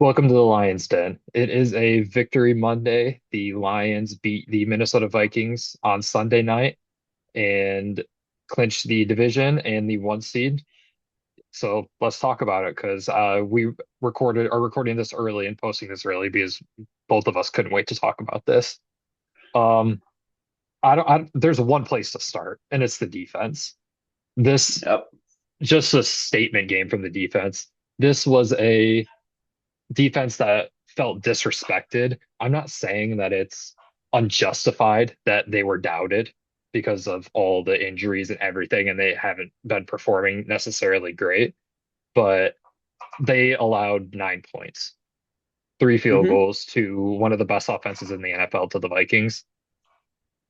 Welcome to the Lions Den. It is a victory Monday. The Lions beat the Minnesota Vikings on Sunday night and clinched the division and the one seed. So let's talk about it because we are recording this early and posting this early because both of us couldn't wait to talk about this. Um, there's one place to start, and it's the defense. This Yep. just a statement game from the defense. This was a defense that felt disrespected. I'm not saying that it's unjustified that they were doubted because of all the injuries and everything, and they haven't been performing necessarily great, but they allowed 9 points, three field hmm goals to one of the best offenses in the NFL to the Vikings.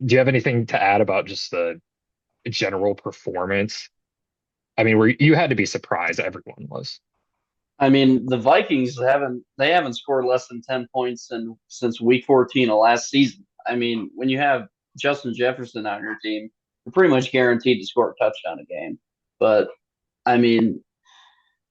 Do you have anything to add about just the general performance? I mean, you had to be surprised, everyone was. I mean, the Vikings haven't scored less than 10 points since week 14 of last season. I mean, when you have Justin Jefferson on your team, you're pretty much guaranteed to score a touchdown a game. But I mean,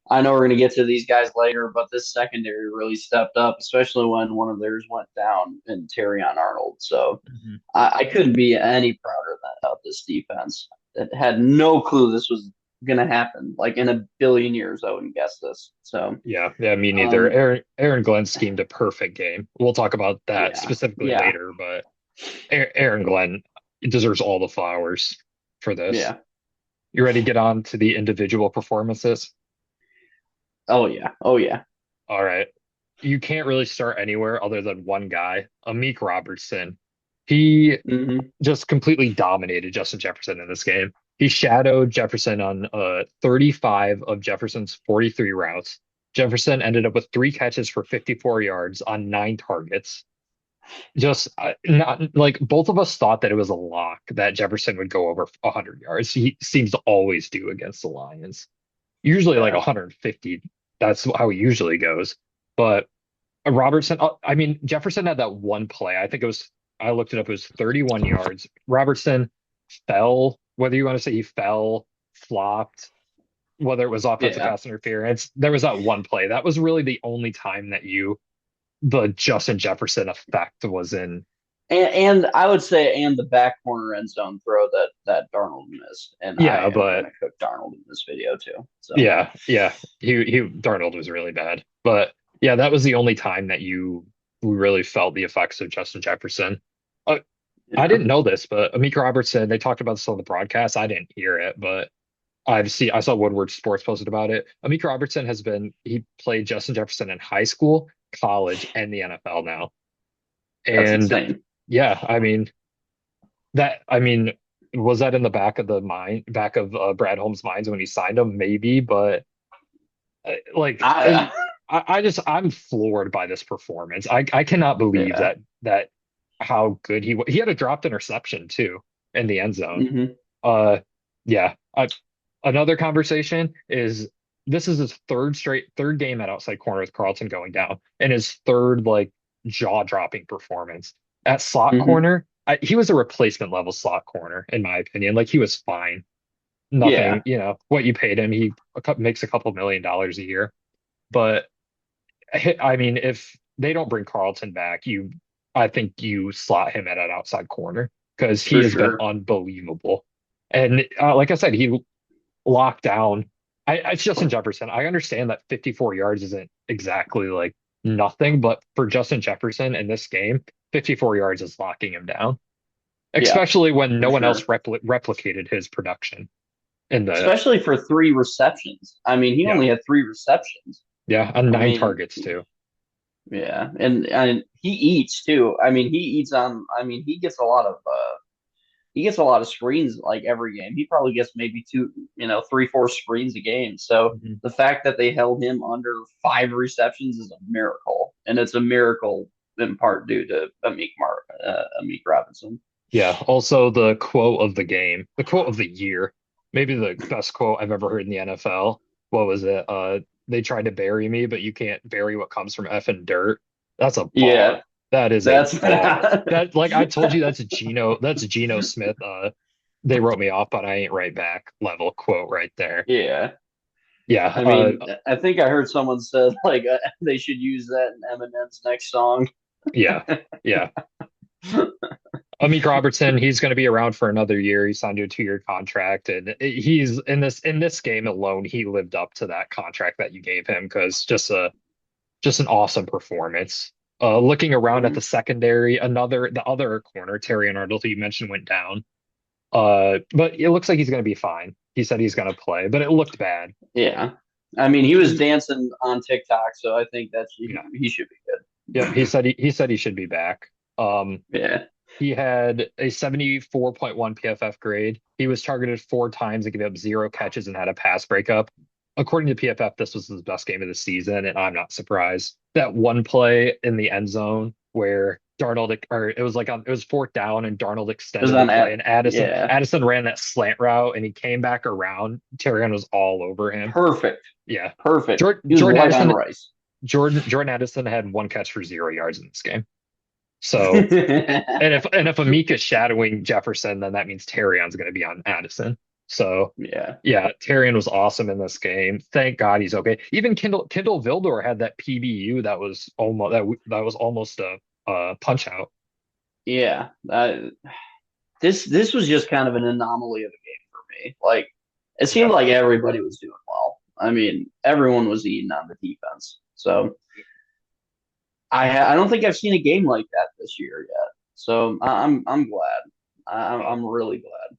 I know we're going to get to these guys later, but this secondary really stepped up, especially when one of theirs went down in Terrion Arnold. So Mhm. I couldn't be any prouder of this defense. It had no clue this was going to happen. Like in a billion years, I wouldn't guess this. So, Yeah, me neither. um, Aaron Glenn schemed a perfect game. We'll talk about that yeah, specifically yeah, later, but Aaron Glenn deserves all the flowers for this. yeah. You ready to get on to the individual performances? Oh yeah, oh yeah. All right. You can't really start anywhere other than one guy, Amik Robertson. He hmm just completely dominated Justin Jefferson in this game. He shadowed Jefferson on 35 of Jefferson's 43 routes. Jefferson ended up with three catches for 54 yards on nine targets. Just not like both of us thought that it was a lock that Jefferson would go over 100 yards. He seems to always do against the Lions. Usually like Yeah, 150. That's how he usually goes. But Robertson, I mean, Jefferson had that one play. I looked it up, it was 31 yards. Robertson fell, whether you want to say he fell, flopped, whether it was offensive yeah. pass interference. There was that one play. That was really the only time that the Justin Jefferson effect was in. And I would say, and the back corner end zone throw that Darnold missed, and I Yeah, am going but to cook Darnold in this video too. So yeah, Darnold was really bad. But yeah, that was the only time that you really felt the effects of Justin Jefferson. Uh, I yeah, didn't know this, but Amik Robertson, they talked about this on the broadcast. I didn't hear it, but I saw Woodward Sports posted about it. Amik Robertson he played Justin Jefferson in high school, college, and the NFL now. that's And insane. yeah, I mean, was that in the back of Brad Holmes' minds when he signed him? Maybe, but like, and I I'm floored by this performance. I cannot believe yeah. that how good he was. He had a dropped interception too in the end zone. hmm Uh, yeah. Another conversation is this is his third game at outside corner with Carlton going down, and his third like jaw-dropping performance at slot hmm corner. He was a replacement level slot corner in my opinion. Like he was fine. Nothing, Yeah, what you paid him. Makes a couple $1 million a year. But I mean, if they don't bring Carlton back, I think you slot him at an outside corner because he for has been sure. unbelievable. And like I said, he locked down. It's Justin Jefferson. I understand that 54 yards isn't exactly like nothing, but for Justin Jefferson in this game, 54 yards is locking him down, Yeah, especially when for no one else sure. replicated his production in the, Especially for three receptions. I mean, he yeah, only had three receptions. yeah, on I nine mean, targets too. yeah, and he eats too. I mean, he eats on. I mean, he gets a lot of screens like every game. He probably gets maybe two, three, four screens a game. So Mhm. the fact that they held him under five receptions is a miracle, and it's a miracle in part due to Amik Robinson. Yeah. Also, the quote of the game, the quote of the year, maybe the best quote I've ever heard in the NFL. What was it? They tried to bury me, but you can't bury what comes from effing dirt. That's a Yeah, bar. That is a that's bar. That, like I told you, that's Geno Smith. They wrote me off, but I ain't right back level quote right there. yeah. Yeah, I mean, I think I heard someone said like they should use that in Eminem's next song. yeah, yeah. Amik Robertson, he's going to be around for another year. He signed a 2-year contract, and he's in this game alone, he lived up to that contract that you gave him because just an awesome performance. Looking around at the Mhm. secondary, the other corner, Terry Arnold, who you mentioned went down. But it looks like he's going to be fine. He said he's going to play, but it looked bad. Yeah. I mean, he was He, dancing on TikTok, so I think that yeah, he should be yep. good. He said he should be back. Um, Yeah. He had a 74.1 PFF grade. He was targeted 4 times and gave up 0 catches and had a pass breakup. According to PFF, this was his best game of the season, and I'm not surprised. That one play in the end zone where or it was it was fourth down and Darnold It was extended the on play at and yeah. Addison ran that slant route and he came back around. Terrian was all over him. Perfect. Yeah. Perfect. Jordan, He was Jordan white on Addison, rice. Jordan Addison had 1 catch for 0 yards in this game. So and if Amik is shadowing Jefferson, then that means Terrion's going to be on Addison. So Yeah. yeah, Terrion was awesome in this game. Thank God he's okay. Even Kindle Vildor had that PBU that was almost a punch out. Yeah. This was just kind of an anomaly of a game for me. Like it seemed Yeah, like everybody was doing well. I mean, everyone was eating on the defense. So I don't think I've seen a game like that this year yet. So I'm glad. uh, I'm really glad.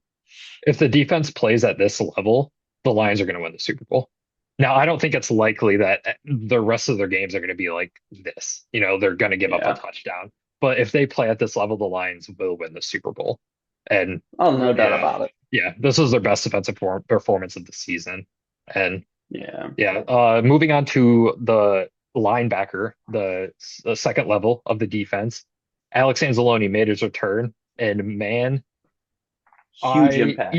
if the defense plays at this level, the Lions are going to win the Super Bowl. Now, I don't think it's likely that the rest of their games are going to be like this. They're going to give up a Yeah. touchdown. But if they play at this level, the Lions will win the Super Bowl. And Oh, no doubt yeah, about it. yeah, this was their best defensive performance of the season. And Yeah. yeah, moving on to the linebacker, the second level of the defense, Alex Anzalone made his return. And man, Huge impact.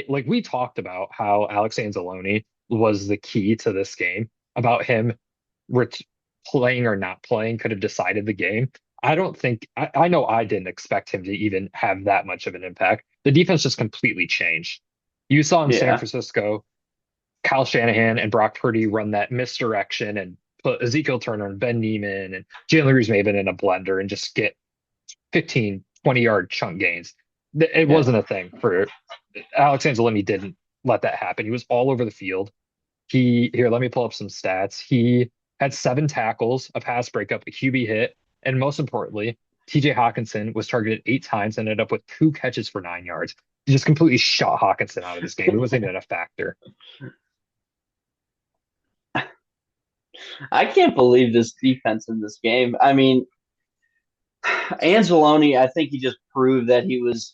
like we talked about how Alex Anzalone was the key to this game, about him ret playing or not playing could have decided the game. I know I didn't expect him to even have that much of an impact. The defense just completely changed. You saw in San Yeah. Francisco, Kyle Shanahan and Brock Purdy run that misdirection and put Ezekiel Turner and Ben Neiman and Jalen Reeves-Maybin in a blender and just get 15, 20-yard chunk gains. It Yeah. wasn't a thing for Alex Anzalone. Didn't let that happen. He was all over the field. Let me pull up some stats. He had 7 tackles, a pass breakup, a QB hit, and most importantly, TJ Hawkinson was targeted 8 times and ended up with 2 catches for 9 yards. He just completely shot Hawkinson out of this game. He wasn't even a factor. I can't believe this defense in this game. I mean, Anzalone, I think he just proved that he was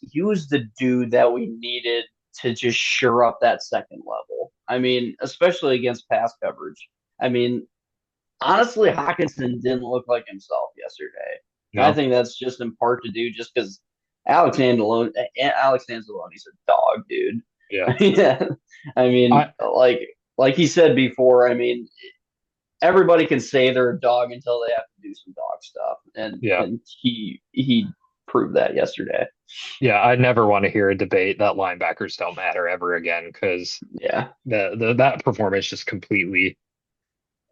the dude that we needed to just shore up that second level. I mean, especially against pass coverage. I mean, honestly, Hawkinson didn't look like himself yesterday. And I No, think that's just in part to do just because Alex Anzalone's a dog, dude. yeah, Yeah. I mean, I like he said before, I mean, everybody can say they're a dog until they have to do some dog stuff, and yeah, he proved that yesterday. yeah. I never want to hear a debate that linebackers don't matter ever again because Yeah, that performance just completely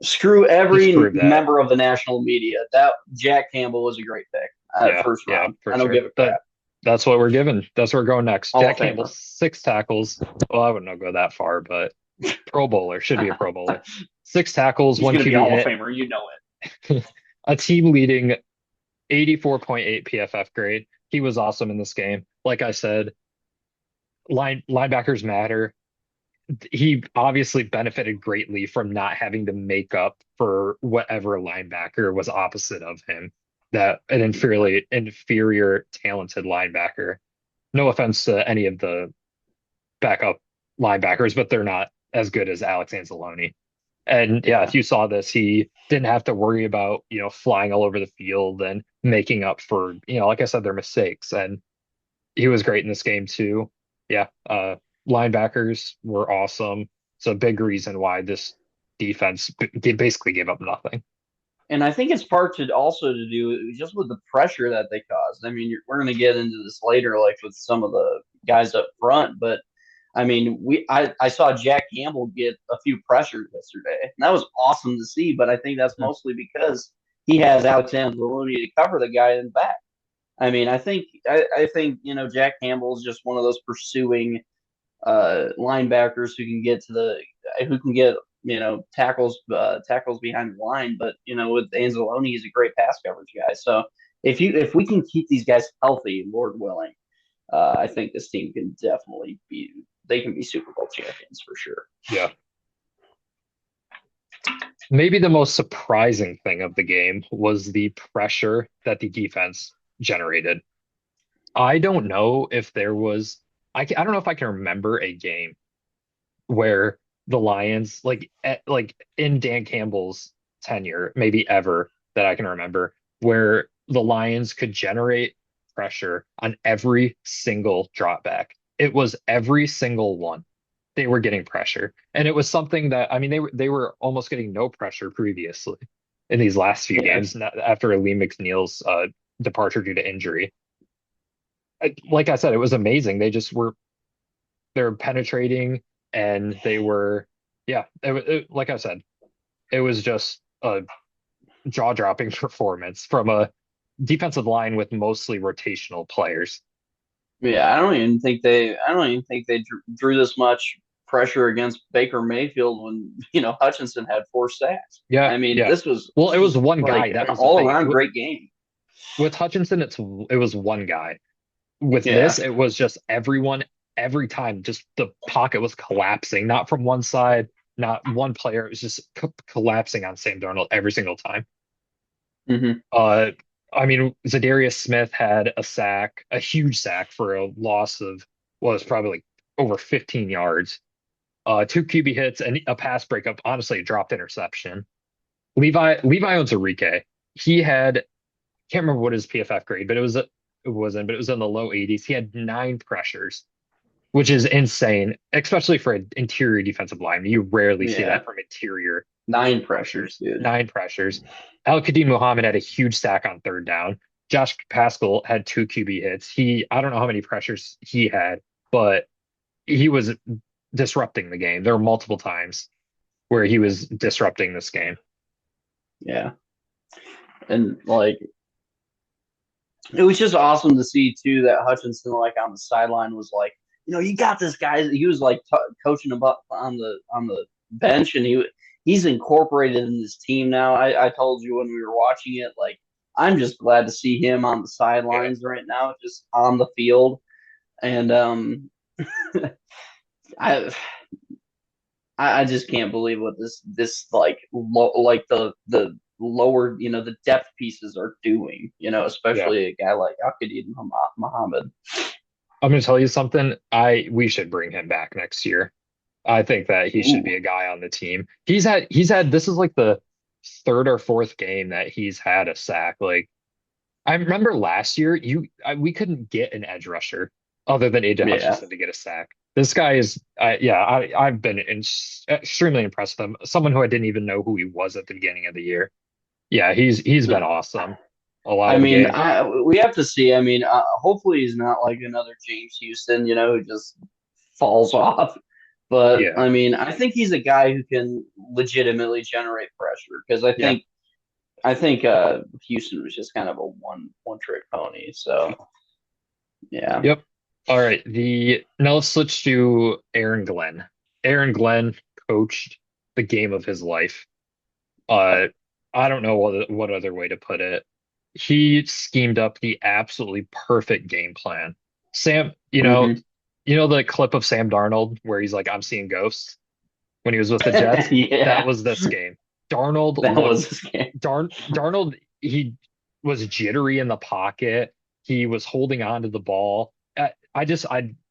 screw every disproved that. member of the national media. That Jack Campbell was a great pick, Yeah, first yeah, round. for I don't sure. give a crap. That's what we're given. That's where we're going next. Hall Jack of Campbell, Famer. 6 tackles. Well, I wouldn't go that far, but Pro Bowler should be a Pro Bowler. 6 tackles, He's one going to be a QB Hall of hit, Famer. You know it. a team leading 84.8 PFF grade. He was awesome in this game. Like I said, linebackers matter. He obviously benefited greatly from not having to make up for whatever linebacker was opposite of him. That an inferior talented linebacker. No offense to any of the backup linebackers, but they're not as good as Alex Anzalone. And yeah, Yeah. if you saw this, he didn't have to worry about, flying all over the field and making up for, like I said, their mistakes. And he was great in this game too. Yeah, linebackers were awesome. It's a big reason why this defense basically gave up nothing. And I think it's part to also to do just with the pressure that they caused. I mean, we're going to get into this later, like with some of the guys up front, but I mean, I saw Jack Campbell get a few pressures yesterday, and that was awesome to see. But I think that's Mm. mostly because he has Alexander Looney to cover the guy in the back. I mean, I think Jack Campbell is just one of those pursuing linebackers who can get tackles behind the line. But with Anzalone, he's a great pass coverage guy. So if we can keep these guys healthy, Lord willing, I think this team can definitely be they can be Super Bowl champions for sure. Yeah. Maybe the most surprising thing of the game was the pressure that the defense generated. I don't know if there was, I don't know if I can remember a game where the Lions, like in Dan Campbell's tenure, maybe ever that I can remember, where the Lions could generate pressure on every single drop back. It was every single one. They were getting pressure. And it was something that, I mean, they were almost getting no pressure previously in these last few Yeah. games after Lee McNeil's departure due to injury. Like I said, it was amazing. They were penetrating and they were, yeah, like I said, it was just a jaw-dropping performance from a defensive line with mostly rotational players. Yeah, I don't even think they drew this much pressure against Baker Mayfield when Hutchinson had 4 sacks. Yeah, I mean, yeah. Well, it was one like guy. That an was the all thing. around great game. With Hutchinson, it was one guy. With Yeah. this, it was just everyone, every time, just the pocket was collapsing, not from one side, not one player. It was just collapsing on Sam Darnold every single time. Hmm. Uh, I mean, Zadarius Smith had a sack, a huge sack for a loss of was probably like over 15 yards. Two QB hits and a pass breakup. Honestly, a dropped interception. Levi Onwuzurike, he had can't remember what his PFF grade, but it was in the low 80s. He had 9 pressures, which is insane, especially for an interior defensive line. You rarely see Yeah. that from interior 9 pressures, rushers. dude. 9 pressures. Al Qadim Muhammad had a huge sack on third down. Josh Pascal had 2 QB hits. I don't know how many pressures he had, but he was disrupting the game. There were multiple times where he was disrupting this game. Yeah. And like it was just awesome to see too that Hutchinson like on the sideline was like, you got this guy. He was like coaching him up on the bench, and he's incorporated in this team now. I told you when we were watching it, like I'm just glad to see him on the Yeah. sidelines right now, just on the field, and I I just can't believe what this like the lower the depth pieces are doing. Yeah. Especially a guy like Akadid Muhammad. I'm going to tell you something. We should bring him back next year. I think that he should Ooh, be a guy on the team. He's had this is like the third or fourth game that he's had a sack. Like I remember last year, we couldn't get an edge rusher other than AJ yeah. Hutchinson to get a sack. This guy is, yeah, I've been extremely impressed with him. Someone who I didn't even know who he was at the beginning of the year. Yeah, he's been awesome a lot I of the mean, game. we have to see. I mean, hopefully he's not like another James Houston, who just falls off. But Yeah, I mean, I think he's a guy who can legitimately generate pressure because yeah, I think Houston was just kind of a one trick pony. So yeah. yep. All right, the now let's switch to Aaron Glenn. Aaron Glenn coached the game of his life. Uh, I don't know what other way to put it. He schemed up the absolutely perfect game plan. Sam, Hmm. you know the clip of Sam Darnold where he's like, "I'm seeing ghosts" when he was with the Jets? That Yeah, was this game. Darnold that looked was his game. Darnold, he was jittery in the pocket. He was holding on to the ball. I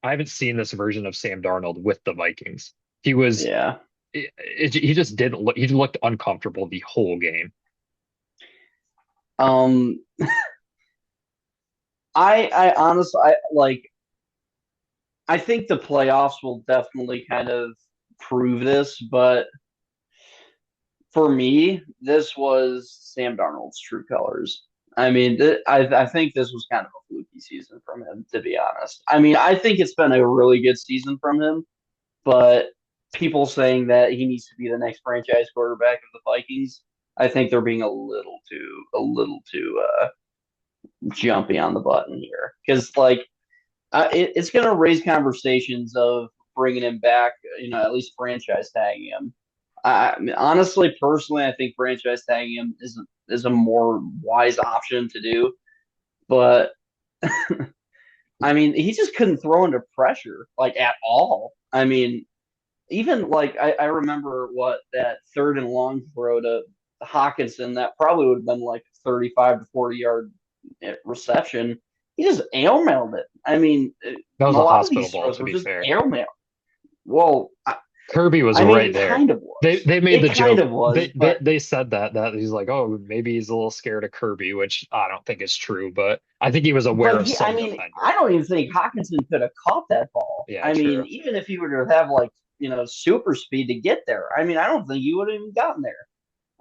haven't seen this version of Sam Darnold with the Vikings. He was Yeah. he just didn't look he looked uncomfortable the whole game. Um, I honestly, I think the playoffs will definitely kind of prove this, but for me, this was Sam Darnold's true colors. I mean, I think this was kind of a fluky season from him, to be honest. I mean, I think it's been a really good season from him, but people saying that he needs to be the next franchise quarterback of the Vikings, I think they're being a little too jumpy on the button here because it's going to raise conversations of bringing him back, at least franchise tagging him. I mean, honestly, personally, I think franchise tagging him is a more wise option to do. But I mean, he just couldn't throw under pressure like at all. I mean, even like I remember what that third and long throw to Hawkinson that probably would have been like 35 to 40 yard reception. He just air mailed it. I mean, That a was a lot of hospital these ball, throws to were be just fair. air mail. Well, Kirby was I mean, right it there. kind of They was. they made the It kind joke. of was, They but they said that he's like, oh, maybe he's a little scared of Kirby, which I don't think is true, but I think he was aware of I some mean, I defender. don't even think Hawkinson could have caught that ball. Yeah, I mean, true. even if he were to have like super speed to get there, I mean, I don't think he would have even gotten there.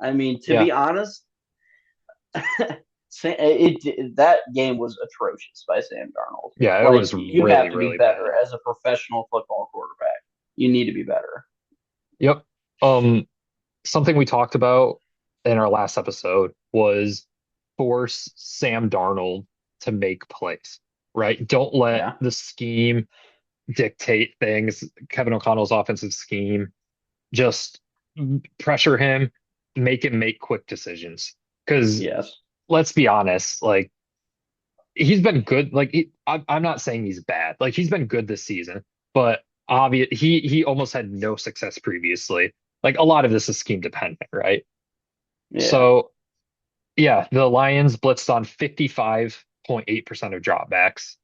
I mean, to Yeah, be honest, that game was atrocious by Sam Darnold. yeah, it Like was you really, have to be really bad. better as a professional football quarterback. You need to be better. Yep. Something we talked about in our last episode was force Sam Darnold to make plays, right? Don't let Yeah, the scheme dictate things. Kevin O'Connell's offensive scheme, just pressure him, make him make quick decisions. Because yes, let's be honest, like he's been good. I'm not saying he's bad. Like he's been good this season, but obvious he almost had no success previously. Like a lot of this is scheme dependent, right? yeah, So yeah, the Lions blitzed on 55.8% of dropbacks,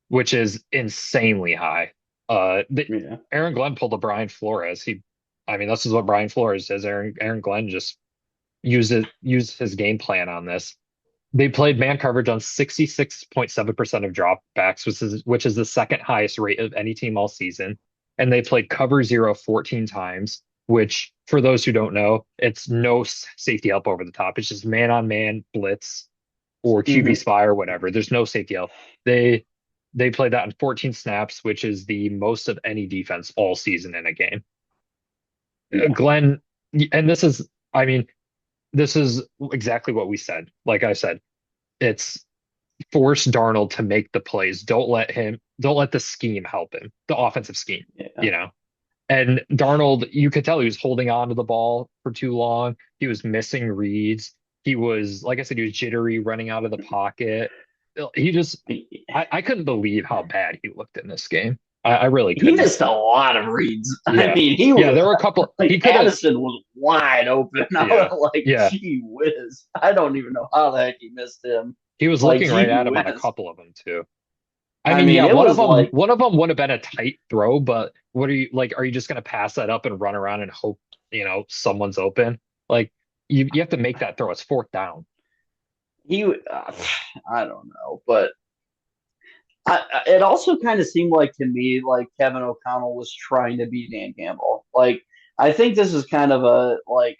which is insanely high. yeah, Aaron Glenn pulled a Brian Flores. I mean, this is what Brian Flores says. Aaron Glenn just used his game plan on this. They played man coverage on 66.7% of dropbacks, which is the second highest rate of any team all season. And they played cover zero 14 times, which for those who don't know, it's no safety help over the top. It's just man on man blitz or QB hmm spy or whatever. There's no safety help. They they played that in 14 snaps, which is the most of any defense all season in a game. yeah, Glenn, and I mean, this is exactly what we said. Like I said, it's force Darnold to make the plays. Don't let the scheme help him, the offensive scheme, yeah. you know. And Darnold, you could tell he was holding on to the ball for too long. He was missing reads. He was, like I said, he was jittery, running out of the pocket. He just, I couldn't believe how bad he looked in this game. I really He couldn't. missed a lot of reads. I Yeah. mean, he Yeah, was there were a couple, like he could have, Addison was wide open. I yeah, was like, yeah. gee whiz. I don't even know how the heck he missed him. He was Like, looking right gee at him on a whiz. couple of them too. I I mean, mean, yeah, it was like one of them would have been a tight throw, but what are you like? Are you just going to pass that up and run around and hope, someone's open? Like you have to make that throw. It's fourth down. he, I don't know, but it also kind of seemed like to me like Kevin O'Connell was trying to be Dan Campbell. Like, I think this is kind of a like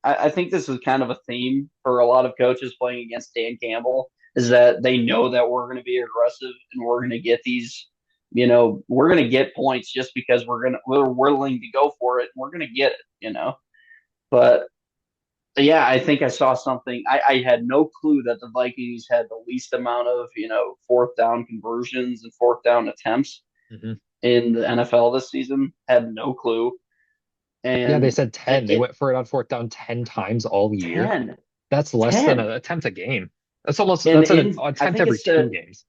I think this is kind of a theme for a lot of coaches playing against Dan Campbell is that they know that we're going to be aggressive and we're going to get these, we're going to get points just because we're willing to go for it. And we're going to get it. But yeah, I think I saw something. I had no clue that the Vikings had the least amount of, fourth down conversions and fourth down attempts Hmm. in the NFL this season. Had no clue. Yeah, they And said it, 10. They it went for it on fourth down 10 times all year. 10, That's less than 10. an attempt a game. And That's an in attempt every two games.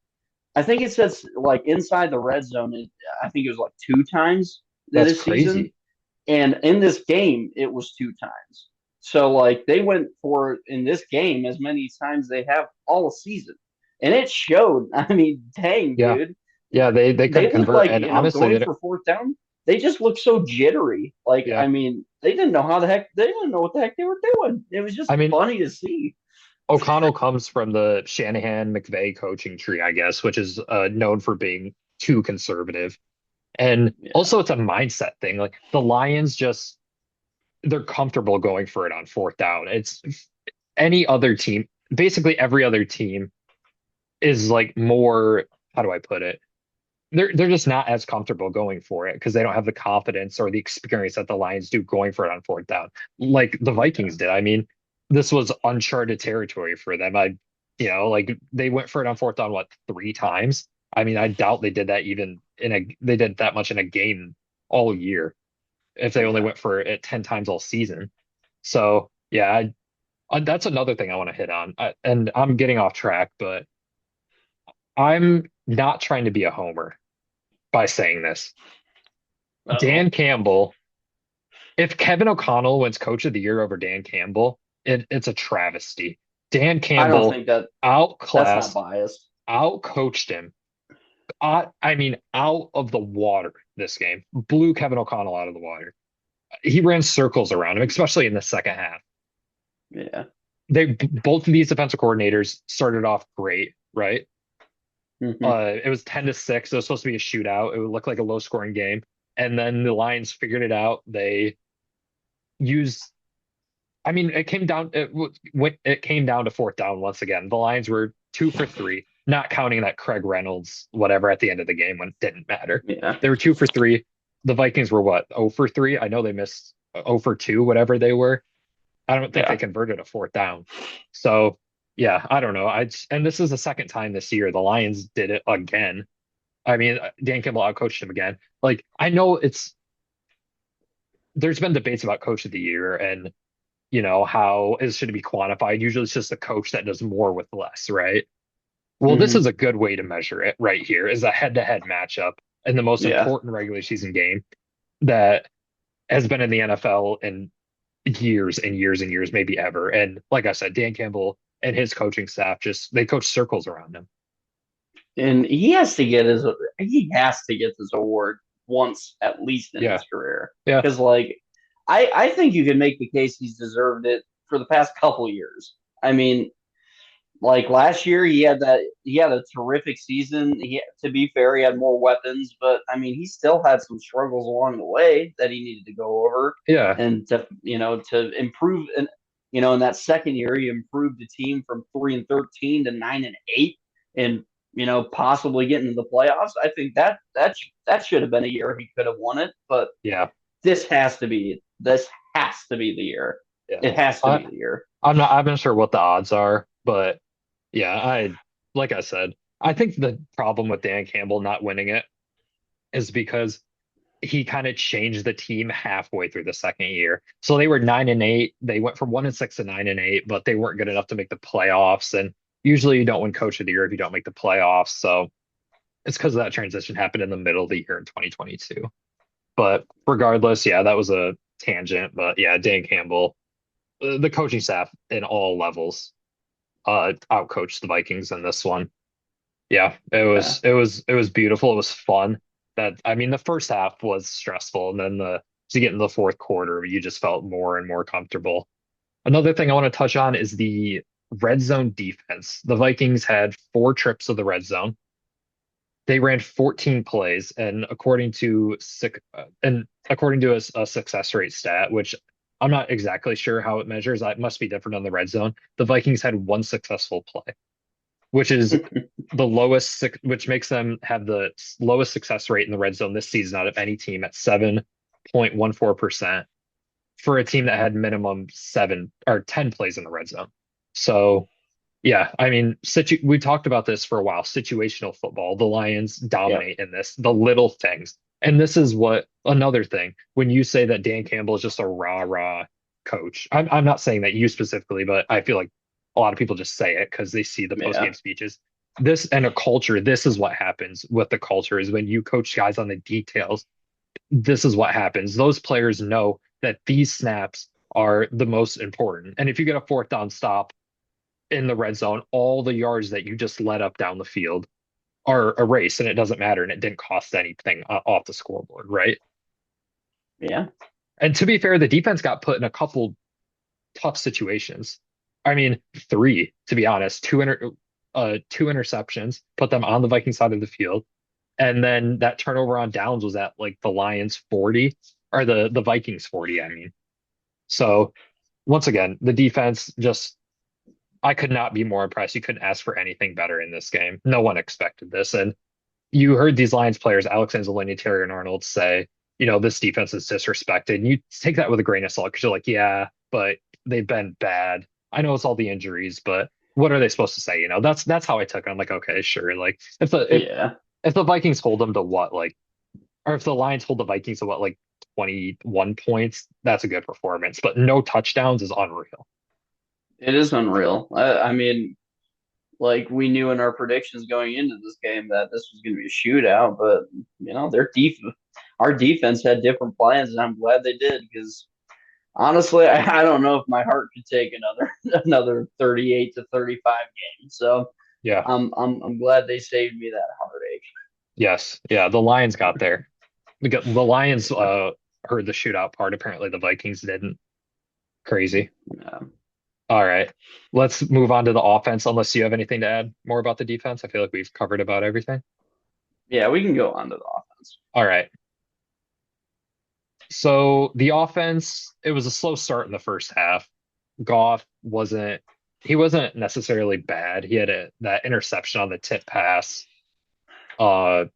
I think it says like inside the red zone. I think it was like two times That's this season, crazy. and in this game it was two times. So like they went for in this game as many times they have all season, and it showed. I mean, dang, Yeah. dude, Yeah, they couldn't they look convert. like And honestly, going for fourth down. They just look so jittery. Like yeah. I mean, they didn't know what the heck they were doing. It was just I mean, funny to see. O'Connell comes from the Shanahan McVay coaching tree, I guess, which is known for being too conservative. And Yeah, also, it's a mindset thing. Like the Lions they're comfortable going for it on fourth down. It's any other team. basically every other team is like more, how do I put it? They're just not as comfortable going for it because they don't have the confidence or the experience that the Lions do going for it on fourth down, like the Yeah. Vikings did. I mean, this was uncharted territory for them. Like they went for it on fourth down, what, three times? I mean, I doubt they did that even they did that much in a game all year if they only Yeah. went for it 10 times all season. So yeah, that's another thing I want to hit on. And I'm getting off track, but I'm not trying to be a homer by saying this. Uh-oh. Dan Campbell, if Kevin O'Connell wins Coach of the Year over Dan Campbell, it's a travesty. Dan I don't Campbell think that's not outclassed, biased. outcoached him. I mean, out of the water this game, blew Kevin O'Connell out of the water. He ran circles around him, especially in the second half. Yeah. Both of these defensive coordinators started off great, right? Hmm. It was 10-6. It was supposed to be a shootout. It would look like a low scoring game. And then the Lions figured it out. They used I mean, it came down to fourth down once again. The Lions were 2 for 3, not counting that Craig Reynolds whatever at the end of the game when it didn't matter. Yeah. They were 2 for 3. The Vikings were what, 0 for 3? I know they missed 0 for 2, whatever they were. I don't think they Yeah. converted a fourth down. So yeah, I don't know. And this is the second time this year the Lions did it again. I mean, Dan Campbell outcoached him again. Like I know there's been debates about Coach of the Year and how it should be quantified. Usually it's just a coach that does more with less, right? Well, this is Hmm. a good way to measure it right here is a head-to-head matchup in the most Yeah. important regular season game that has been in the NFL in years and years and years, maybe ever. And like I said, Dan Campbell and his coaching staff they coach circles around him. And he has to get this award once at least in Yeah. his career. Yeah. Because I think you can make the case he's deserved it for the past couple years. I mean, like last year he had a terrific season. To be fair, he had more weapons, but I mean he still had some struggles along the way that he needed to go over Yeah. and to improve. And in that second year he improved the team from 3-13 to 9-8, and possibly getting to the playoffs. I think that should have been a year he could have won it, but Yeah. this has to be the year. Yeah. It has to I, be the year. I'm not sure what the odds are, but yeah, like I said, I think the problem with Dan Campbell not winning it is because he kind of changed the team halfway through the second year. So they were 9-8. They went from 1-6 to 9-8, but they weren't good enough to make the playoffs. And usually you don't win coach of the year if you don't make the playoffs. So it's because that transition happened in the middle of the year in 2022. But regardless, yeah, that was a tangent. But yeah, Dan Campbell, the coaching staff in all levels, outcoached the Vikings in this one. Yeah, Yeah. it was beautiful. It was fun. That I mean, the first half was stressful, and then to get in the fourth quarter, you just felt more and more comfortable. Another thing I want to touch on is the red zone defense. The Vikings had 4 trips to the red zone. They ran 14 plays, and according to a success rate stat, which I'm not exactly sure how it measures, it must be different on the red zone. The Vikings had one successful play, which is which makes them have the lowest success rate in the red zone this season out of any team at 7.14% for a team that had minimum 7 or 10 plays in the red zone. So, yeah, I mean, we talked about this for a while. Situational football, the Lions Yep. dominate in this, the little things. And this is what another thing when you say that Dan Campbell is just a rah-rah coach. I'm not saying that you specifically, but I feel like a lot of people just say it because they see the Yeah. post-game speeches. This and a culture, this is what happens with the culture is when you coach guys on the details, this is what happens. Those players know that these snaps are the most important. And if you get a fourth down stop in the red zone, all the yards that you just let up down the field are erased and it doesn't matter and it didn't cost anything off the scoreboard, right? Yeah. And to be fair, the defense got put in a couple tough situations. I mean, three, to be honest, two interceptions, put them on the Viking side of the field. And then that turnover on downs was at like the Lions 40 or the Vikings 40, I mean. So once again, the defense just I could not be more impressed. You couldn't ask for anything better in this game. No one expected this. And you heard these Lions players, Alex Anzalone, Terry and Arnold, say, this defense is disrespected. And you take that with a grain of salt because you're like, yeah, but they've been bad. I know it's all the injuries, but what are they supposed to say? That's how I took it. I'm like, okay, sure. Like Yeah, if the Vikings hold them to what, like, or if the Lions hold the Vikings to what, like 21 points, that's a good performance. But no touchdowns is unreal. it is unreal. I mean, like we knew in our predictions going into this game that this was going to be a shootout, but our defense had different plans, and I'm glad they did because honestly, I don't know if my heart could take another 38 to 35 games. So Yeah. I'm glad they saved me that heartache. Yes. Yeah. The Lions got there. The Lions heard the shootout part. Apparently the Vikings didn't. Crazy. Yeah, All right. Let's move on to the offense, unless you have anything to add more about the defense. I feel like we've covered about everything. yeah, we can go on to the offense. All right. So the offense, it was a slow start in the first half. Goff wasn't necessarily bad. He had that interception on the tip pass. Uh,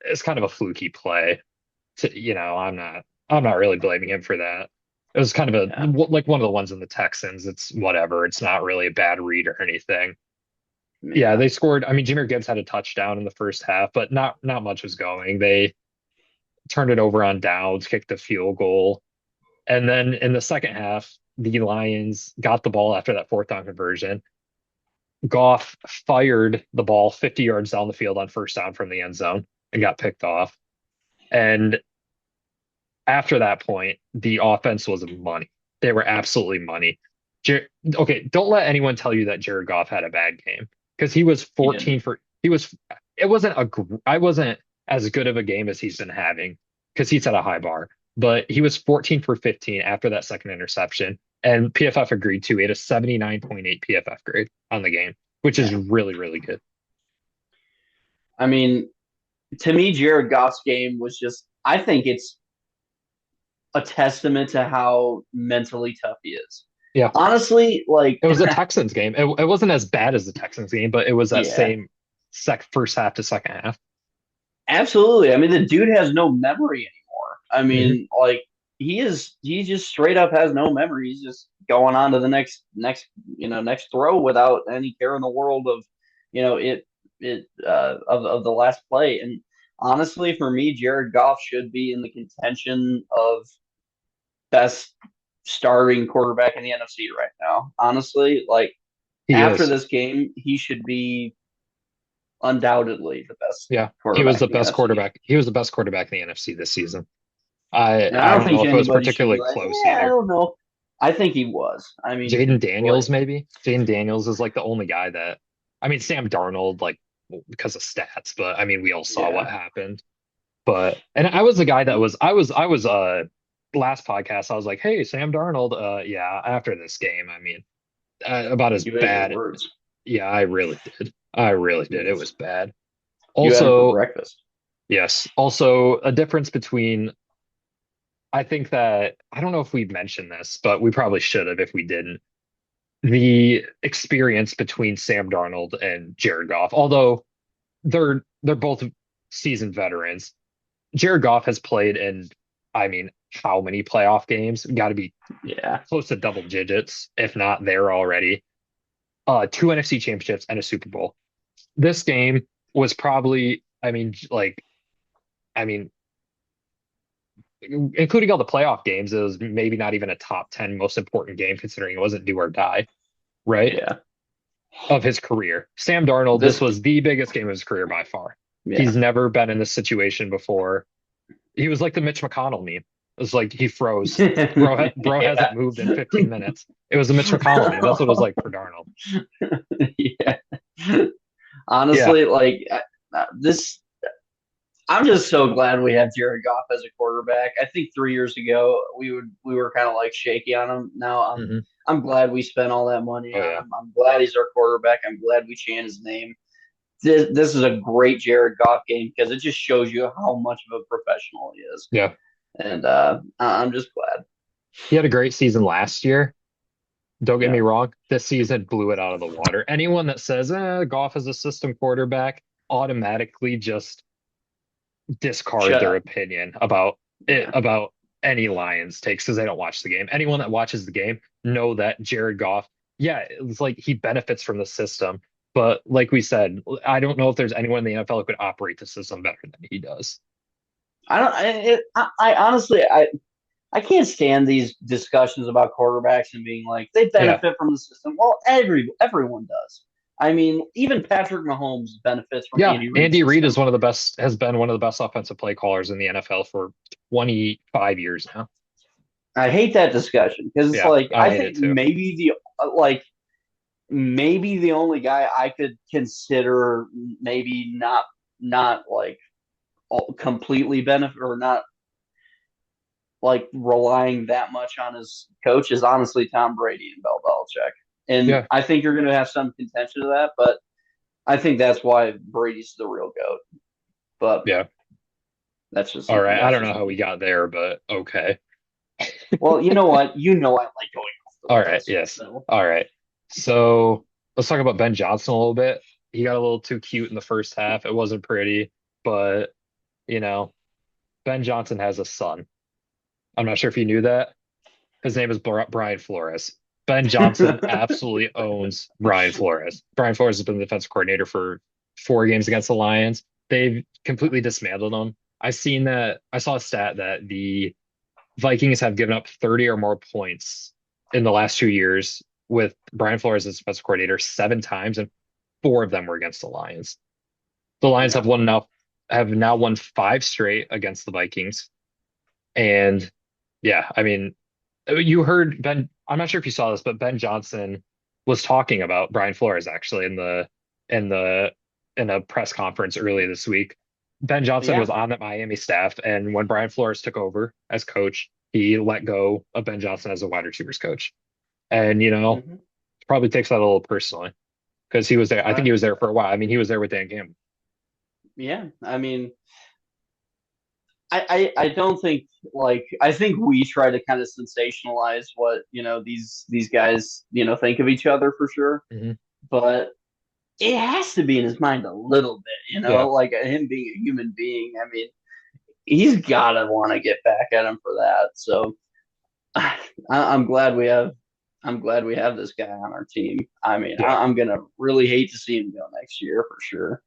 it's kind of a fluky play. I'm not really blaming him for that. It was kind of Yeah, like one of the ones in the Texans. It's whatever. It's not really a bad read or anything. Yeah, yeah, they scored. I mean, Jahmyr Gibbs had a touchdown in the first half, but not much was going. They turned it over on downs, kicked a field goal, and then in the second half, the Lions got the ball after that fourth down conversion. Goff fired the ball 50 yards down the field on first down from the end zone and got picked off. And after that point, the offense was money. They were absolutely money. Jer okay, don't let anyone tell you that Jared Goff had a bad game because he was he didn't. 14 for he was it wasn't I wasn't as good of a game as he's been having because he set a high bar, but he was 14 for 15 after that second interception. And PFF agreed too. He had a 79.8 PFF grade on the game, which is Yeah, really, really good. I mean, to me, Jared Goff's game was just. I think it's a testament to how mentally tough he is. Yeah. Honestly, like, It was a Texans game. It wasn't as bad as the Texans game, but it was that yeah, same first half to second half. absolutely. I mean, the dude has no memory anymore. I Mhm. mean, like he just straight up has no memory. He's just going on to the next throw without any care in the world of, of the last play. And honestly, for me, Jared Goff should be in the contention of best starting quarterback in the NFC right now. Honestly, like He after is. this game, he should be undoubtedly the best Yeah. He was quarterback the in the best NFC. quarterback. He was the best quarterback in the NFC this season. I And I I don't don't know think if it was anybody should be particularly like, close I either. don't know. I think he was. I mean, Jaden Daniels, like, maybe. Jaden Daniels is like the only guy that I mean, Sam Darnold, like because of stats, but I mean we all saw what yeah. happened. But and I was the guy that was last podcast, I was like, hey, Sam Darnold, yeah, after this game, I mean, about as You ate your bad. words. Yeah, I really did. I really did. It Yes. was bad. You had him for Also, breakfast. yes. Also, a difference between, I think that, I don't know if we mentioned this, but we probably should have if we didn't. The experience between Sam Darnold and Jared Goff, although they're both seasoned veterans. Jared Goff has played in, I mean, how many playoff games? Got to be Yeah. close to double digits, if not there already. Two NFC championships and a Super Bowl. This game was probably, I mean, including all the playoff games, it was maybe not even a top 10 most important game considering it wasn't do or die, right? Yeah. Of his career. Sam Darnold, this This, was the biggest game of his career by far. yeah. He's never been in this situation before. He was like the Mitch McConnell meme. It was like he froze. Bro Yeah. hasn't moved in 15 minutes. It was the Mitch McConnell meme. That's what it was like for Darnold. Yeah. Yeah. Honestly, like this, I'm just so glad we have Jared Goff as a quarterback. I think 3 years ago we were kind of like shaky on him. Now Hmm. I'm glad we spent all that money Oh on yeah. him. I'm glad he's our quarterback. I'm glad we changed his name. This is a great Jared Goff game because it just shows you how much of a professional he is, Yeah. and I'm just glad. He had a great season last year. Don't get me Yeah. wrong, this season blew it out of the water. Anyone that says, Goff is a system quarterback automatically just discard Shut their up. opinion about it, Yeah. about any Lions takes because they don't watch the game. Anyone that watches the game know that Jared Goff, yeah, it's like he benefits from the system. But like we said, I don't know if there's anyone in the NFL who could operate the system better than he does. I don't. I honestly, I can't stand these discussions about quarterbacks and being like they Yeah. benefit from the system. Well, everyone does. I mean, even Patrick Mahomes benefits from Yeah, Andy Reid's Andy Reid is system. one of the best, has been one of the best offensive play callers in the NFL for 25 years now. I hate that discussion because it's Yeah, like I I hate it think too. like maybe the only guy I could consider maybe not like completely benefit or not like relying that much on his coach is honestly Tom Brady and Bill Belichick. And Yeah, I think you're going to have some contention to that, but I think that's why Brady's the real goat. But yeah. All right. I that's don't know just how we me. got there, but okay. Well, you know what? You know I like going off the All right. rails. Yes. So All right. So let's talk about Ben Johnson a little bit. He got a little too cute in the first half. It wasn't pretty, but you know, Ben Johnson has a son. I'm not sure if you knew that. His name is Brian Flores. Ben Johnson absolutely owns Brian Flores. Brian Flores has been the defensive coordinator for 4 games against the Lions. They've completely dismantled him. I saw a stat that the Vikings have given up 30 or more points in the last 2 years with Brian Flores as defensive coordinator 7 times, and 4 of them were against the Lions. The Lions yeah, have now won 5 straight against the Vikings. And yeah, I mean, you heard Ben, I'm not sure if you saw this, but Ben Johnson was talking about Brian Flores actually in the in a press conference earlier this week. Ben Johnson yeah. was on the Miami staff, and when Brian Flores took over as coach, he let go of Ben Johnson as a wide receivers coach. And Hmm. probably takes that a little personally because he was there. I think Uh, he was there for a while. I mean, he was there with Dan Campbell. yeah. I mean, I don't think like I think we try to kind of sensationalize what these guys think of each other for sure, Hmm. but it has to be in his mind a little bit, Yeah, like him being a human being. I mean, he's got to want to get back at him for that. So I'm glad we have. I'm glad we have this guy on our team. I mean, yeah, I'm gonna really hate to see him go next year for sure.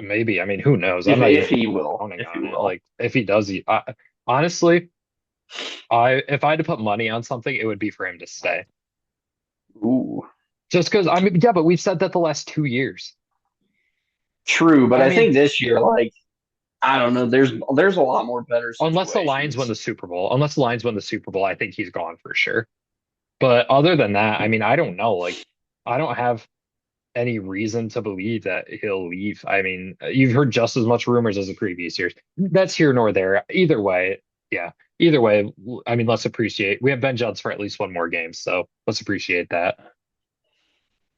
maybe. I mean, who knows? I'm If not if even he will, counting if he on it. will. Like, if he does, honestly, I if I had to put money on something, it would be for him to stay. Ooh, Just because I mean, yeah, but we've said that the last 2 years. true. But I I mean, think this year, like I don't know, there's a lot more better unless the Lions win situations. the Super Bowl, I think he's gone for sure. But other than that, I mean, I don't know. Like, I don't have any reason to believe that he'll leave. I mean, you've heard just as much rumors as the previous years. That's here nor there. Either way, yeah. Either way, I mean, let's appreciate. We have Ben Johnson for at least one more game, so let's appreciate that.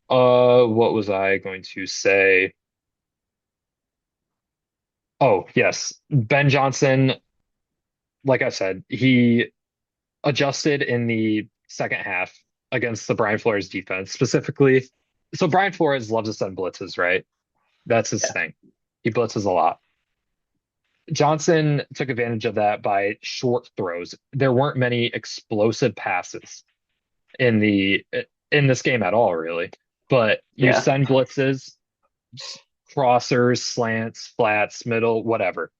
What was I going to say? Oh, yes. Ben Johnson, like I said, he adjusted in the second half against the Brian Flores defense, specifically. So Brian Flores loves to send blitzes, right? That's his Yeah, thing. He blitzes a lot. Johnson took advantage of that by short throws. There weren't many explosive passes in the in this game at all, really. But you yeah, send blitzes, crossers, slants, flats, middle, whatever.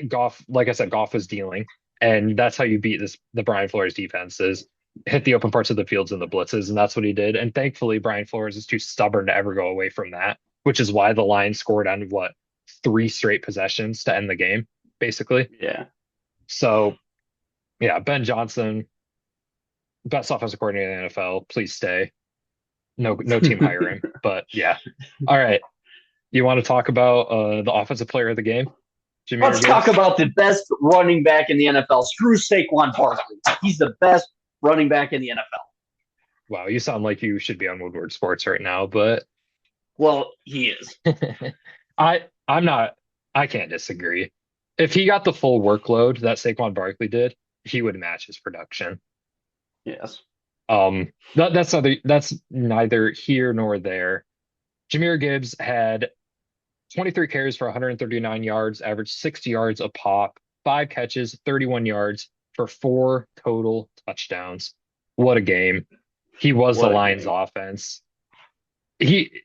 Goff, like I said, Goff was dealing, and that's how you beat the Brian Flores defense is hit the open parts of the fields and the blitzes, and that's what he did. And thankfully, Brian Flores is too stubborn to ever go away from that, which is why the Lions scored on what 3 straight possessions to end the game, basically. yeah. So yeah, Ben Johnson, best offensive coordinator in the NFL. Please stay. No team hiring, but yeah. All right. You want to talk about the offensive player of the game, Jahmyr Let's talk Gibbs? about the best running back in the NFL. Screw Saquon Barkley. He's the best running back in the NFL. Wow, you sound like you should be on Woodward Sports right now, but Well, he is. I'm not. I can't disagree. If he got the full workload that Saquon Barkley did, he would match his production. Yes. That's neither here nor there. Jahmyr Gibbs had 23 carries for 139 yards, averaged 60 yards a pop, 5 catches, 31 yards for 4 total touchdowns. What a game. He was the What a Lions game. offense. He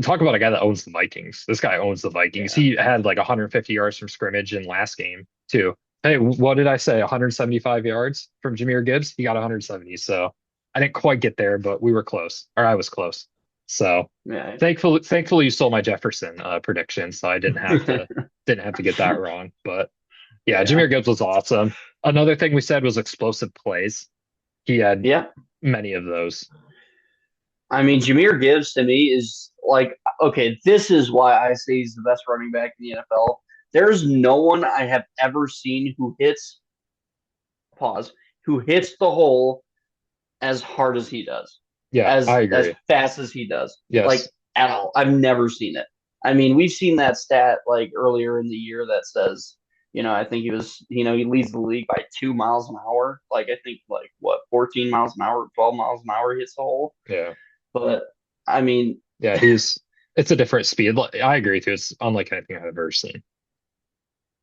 talk about a guy that owns the Vikings. This guy owns the Vikings. Yeah. He had like 150 yards from scrimmage in last game too. Hey, what did I say? 175 yards from Jahmyr Gibbs. He got 170. So I didn't quite get there, but we were close, or I was close. So Yeah. thankfully you stole my Jefferson prediction, so I didn't have to get that wrong. But yeah, Yeah. Jahmyr Gibbs was awesome. Another thing we said was explosive plays. He had Yeah. many of those. I mean, Jahmyr Gibbs to me is like, okay, this is why I say he's the best running back in the NFL. There's no one I have ever seen pause, who hits the hole as hard as he does, Yeah, I as agree. fast as he does, like Yes. at all. I've never seen it. I mean, we've seen that stat like earlier in the year that says, I think he leads the league by 2 miles an hour. Like I think like what 14 miles an hour, 12 miles an hour hits the hole. Yeah. But I mean, Yeah, it's a different speed. I agree too. It's unlike anything I've ever seen.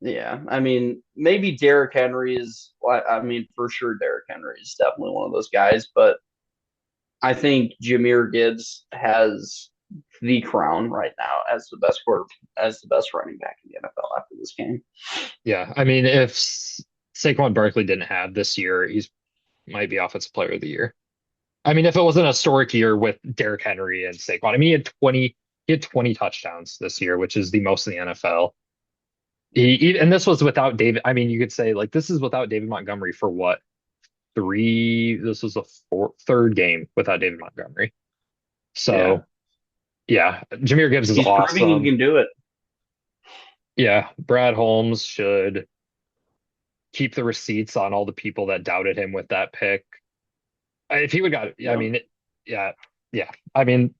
yeah, I mean, maybe Derrick Henry is. I mean, for sure, Derrick Henry is definitely one of those guys. But I think Jahmyr Gibbs has the crown right now as the best running back in the NFL after this game. Yeah. I mean, if Saquon Barkley didn't have this year, he's might be offensive player of the year. I mean, if it was an historic year with Derrick Henry and Saquon, I mean, he had 20 touchdowns this year, which is the most in the NFL. And this was without David. I mean, you could say like this is without David Montgomery for what three? This was the third game without David Montgomery. Yeah, So yeah, Jahmyr Gibbs is he's proving he awesome. can do it. Yeah, Brad Holmes should keep the receipts on all the people that doubted him with that pick. If he would got, I Yep. mean, yeah, yeah. I mean,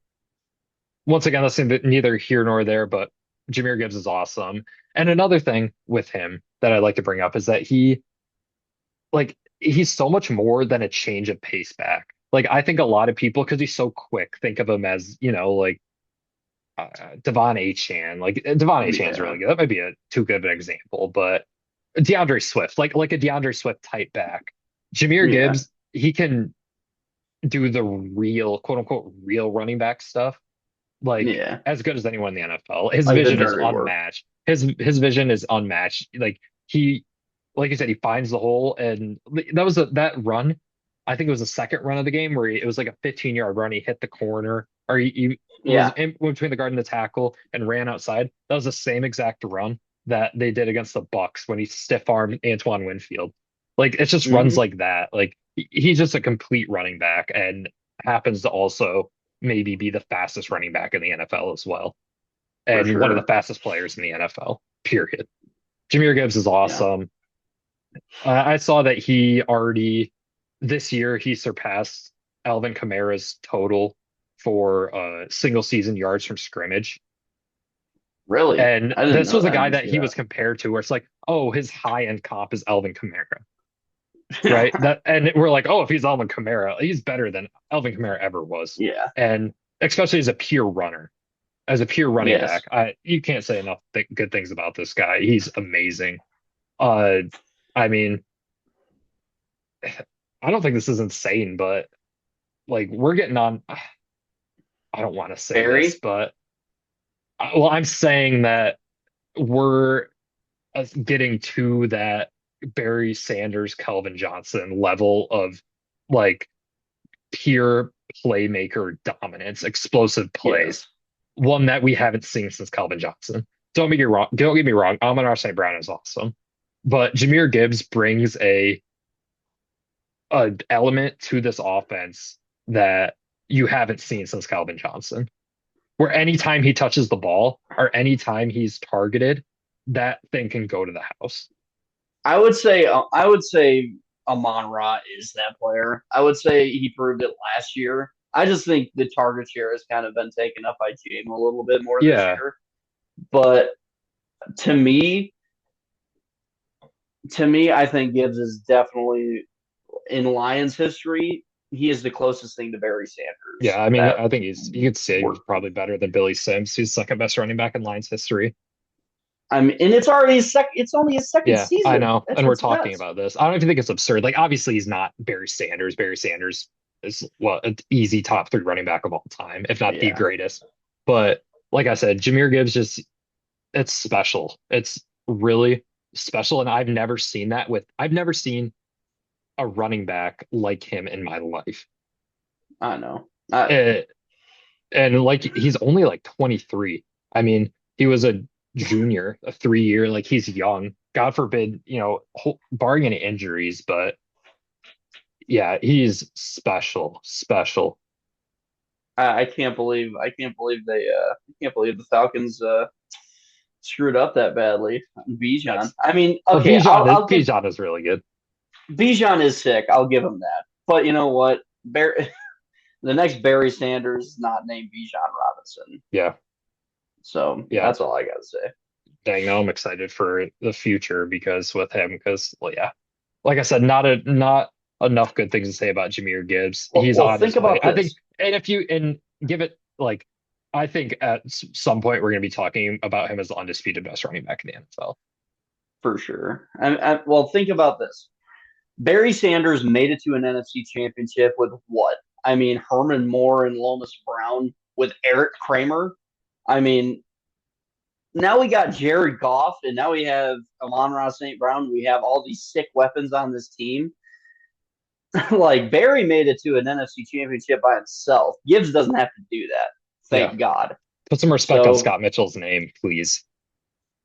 once again, that's neither here nor there, but Jahmyr Gibbs is awesome. And another thing with him that I'd like to bring up is that he's so much more than a change of pace back. Like I think a lot of people, because he's so quick, think of him as, like Devon Achane. Like Devon Achane's Yeah. really good. That might be a too good of an example, but DeAndre Swift, like a DeAndre Swift type back. Jahmyr Yeah. Gibbs, he can do the real, quote unquote, real running back stuff, like Yeah. as good as anyone in the NFL. His Like the vision is dirty work. unmatched. His vision is unmatched. He, like you said, he finds the hole, and that run. I think it was the second run of the game where it was like a 15-yard run. He hit the corner, or he was Yeah. in between the guard and the tackle and ran outside. That was the same exact run that they did against the Bucks when he stiff armed Antoine Winfield. Like it just runs Hmm. like that. Like he's just a complete running back and happens to also maybe be the fastest running back in the NFL as well, For and one of the sure. fastest players in the NFL. Period. Jahmyr Gibbs is Yeah. awesome. I saw that he already this year he surpassed Alvin Kamara's total for single season yards from scrimmage. Really? And I didn't this know was a that. I guy didn't that see he was compared to, where it's like, oh, his high end comp is Alvin Kamara, right? that. And we're like, oh, if he's Alvin Kamara, he's better than Alvin Kamara ever was, Yeah. and especially as a pure runner. As a pure running Yes. back, you can't say enough good things about this guy. He's amazing. Uh, I mean, I don't think this is insane, but like we're getting on. I don't want to say this, Barry? but well, I'm saying that we're getting to that Barry Sanders, Calvin Johnson level of like pure playmaker dominance, explosive plays, Yes. one that we haven't seen since Calvin Johnson. Don't get me wrong. Don't get me wrong. Amon-Ra St. Brown is awesome, but Jahmyr Gibbs brings a element to this offense that you haven't seen since Calvin Johnson. Where anytime he touches the ball or anytime he's targeted, that thing can go to the house. I would say Amon Ra is that player. I would say he proved it last year. I just think the target share has kind of been taken up by Jame a little bit more this Yeah, year. But to me, I think Gibbs is definitely in Lions history. he is the closest thing to Barry Yeah, Sanders I mean, that I think you could say he's worked. probably better than Billy Sims, who's second best running back in Lions history. I mean, and it's already his second. It's only his second Yeah, I season. know. That's And we're what's talking nuts. about this. I don't even think it's absurd. Like, obviously, he's not Barry Sanders. Barry Sanders is, well, an easy top three running back of all time, if not the Yeah, greatest. But like I said, Jahmyr Gibbs just, it's special. It's really special. And I've never seen a running back like him in my life. I know. Uh, and like, he's only like 23. I mean, he was a junior, a 3 year, like he's young. God forbid, barring any injuries, but yeah, he's special, special. I can't believe the Falcons screwed up that badly. Bijan. That's I mean, well, okay, I'll give Bijan is really good. Bijan is sick. I'll give him that. But you know what? The next Barry Sanders is not named Bijan Robinson. Yeah, So yeah. that's all I got to say. Dang, now I'm excited for the future because with him, because well, yeah, like I said, not enough good things to say about Jahmyr Gibbs. He's Well, on think his way. about I think, this and if you and give it like, I think at some point we're going to be talking about him as the undisputed best running back in the NFL. for sure. Well, think about this. Barry Sanders made it to an NFC championship with what? I mean, Herman Moore and Lomas Brown with Eric Kramer. I mean, now we got Jared Goff, and now we have Amon-Ra St. Brown. We have all these sick weapons on this team. Like Barry made it to an NFC championship by himself. Gibbs doesn't have to do that. Yeah, Thank God. put some respect on So, Scott Mitchell's name, please.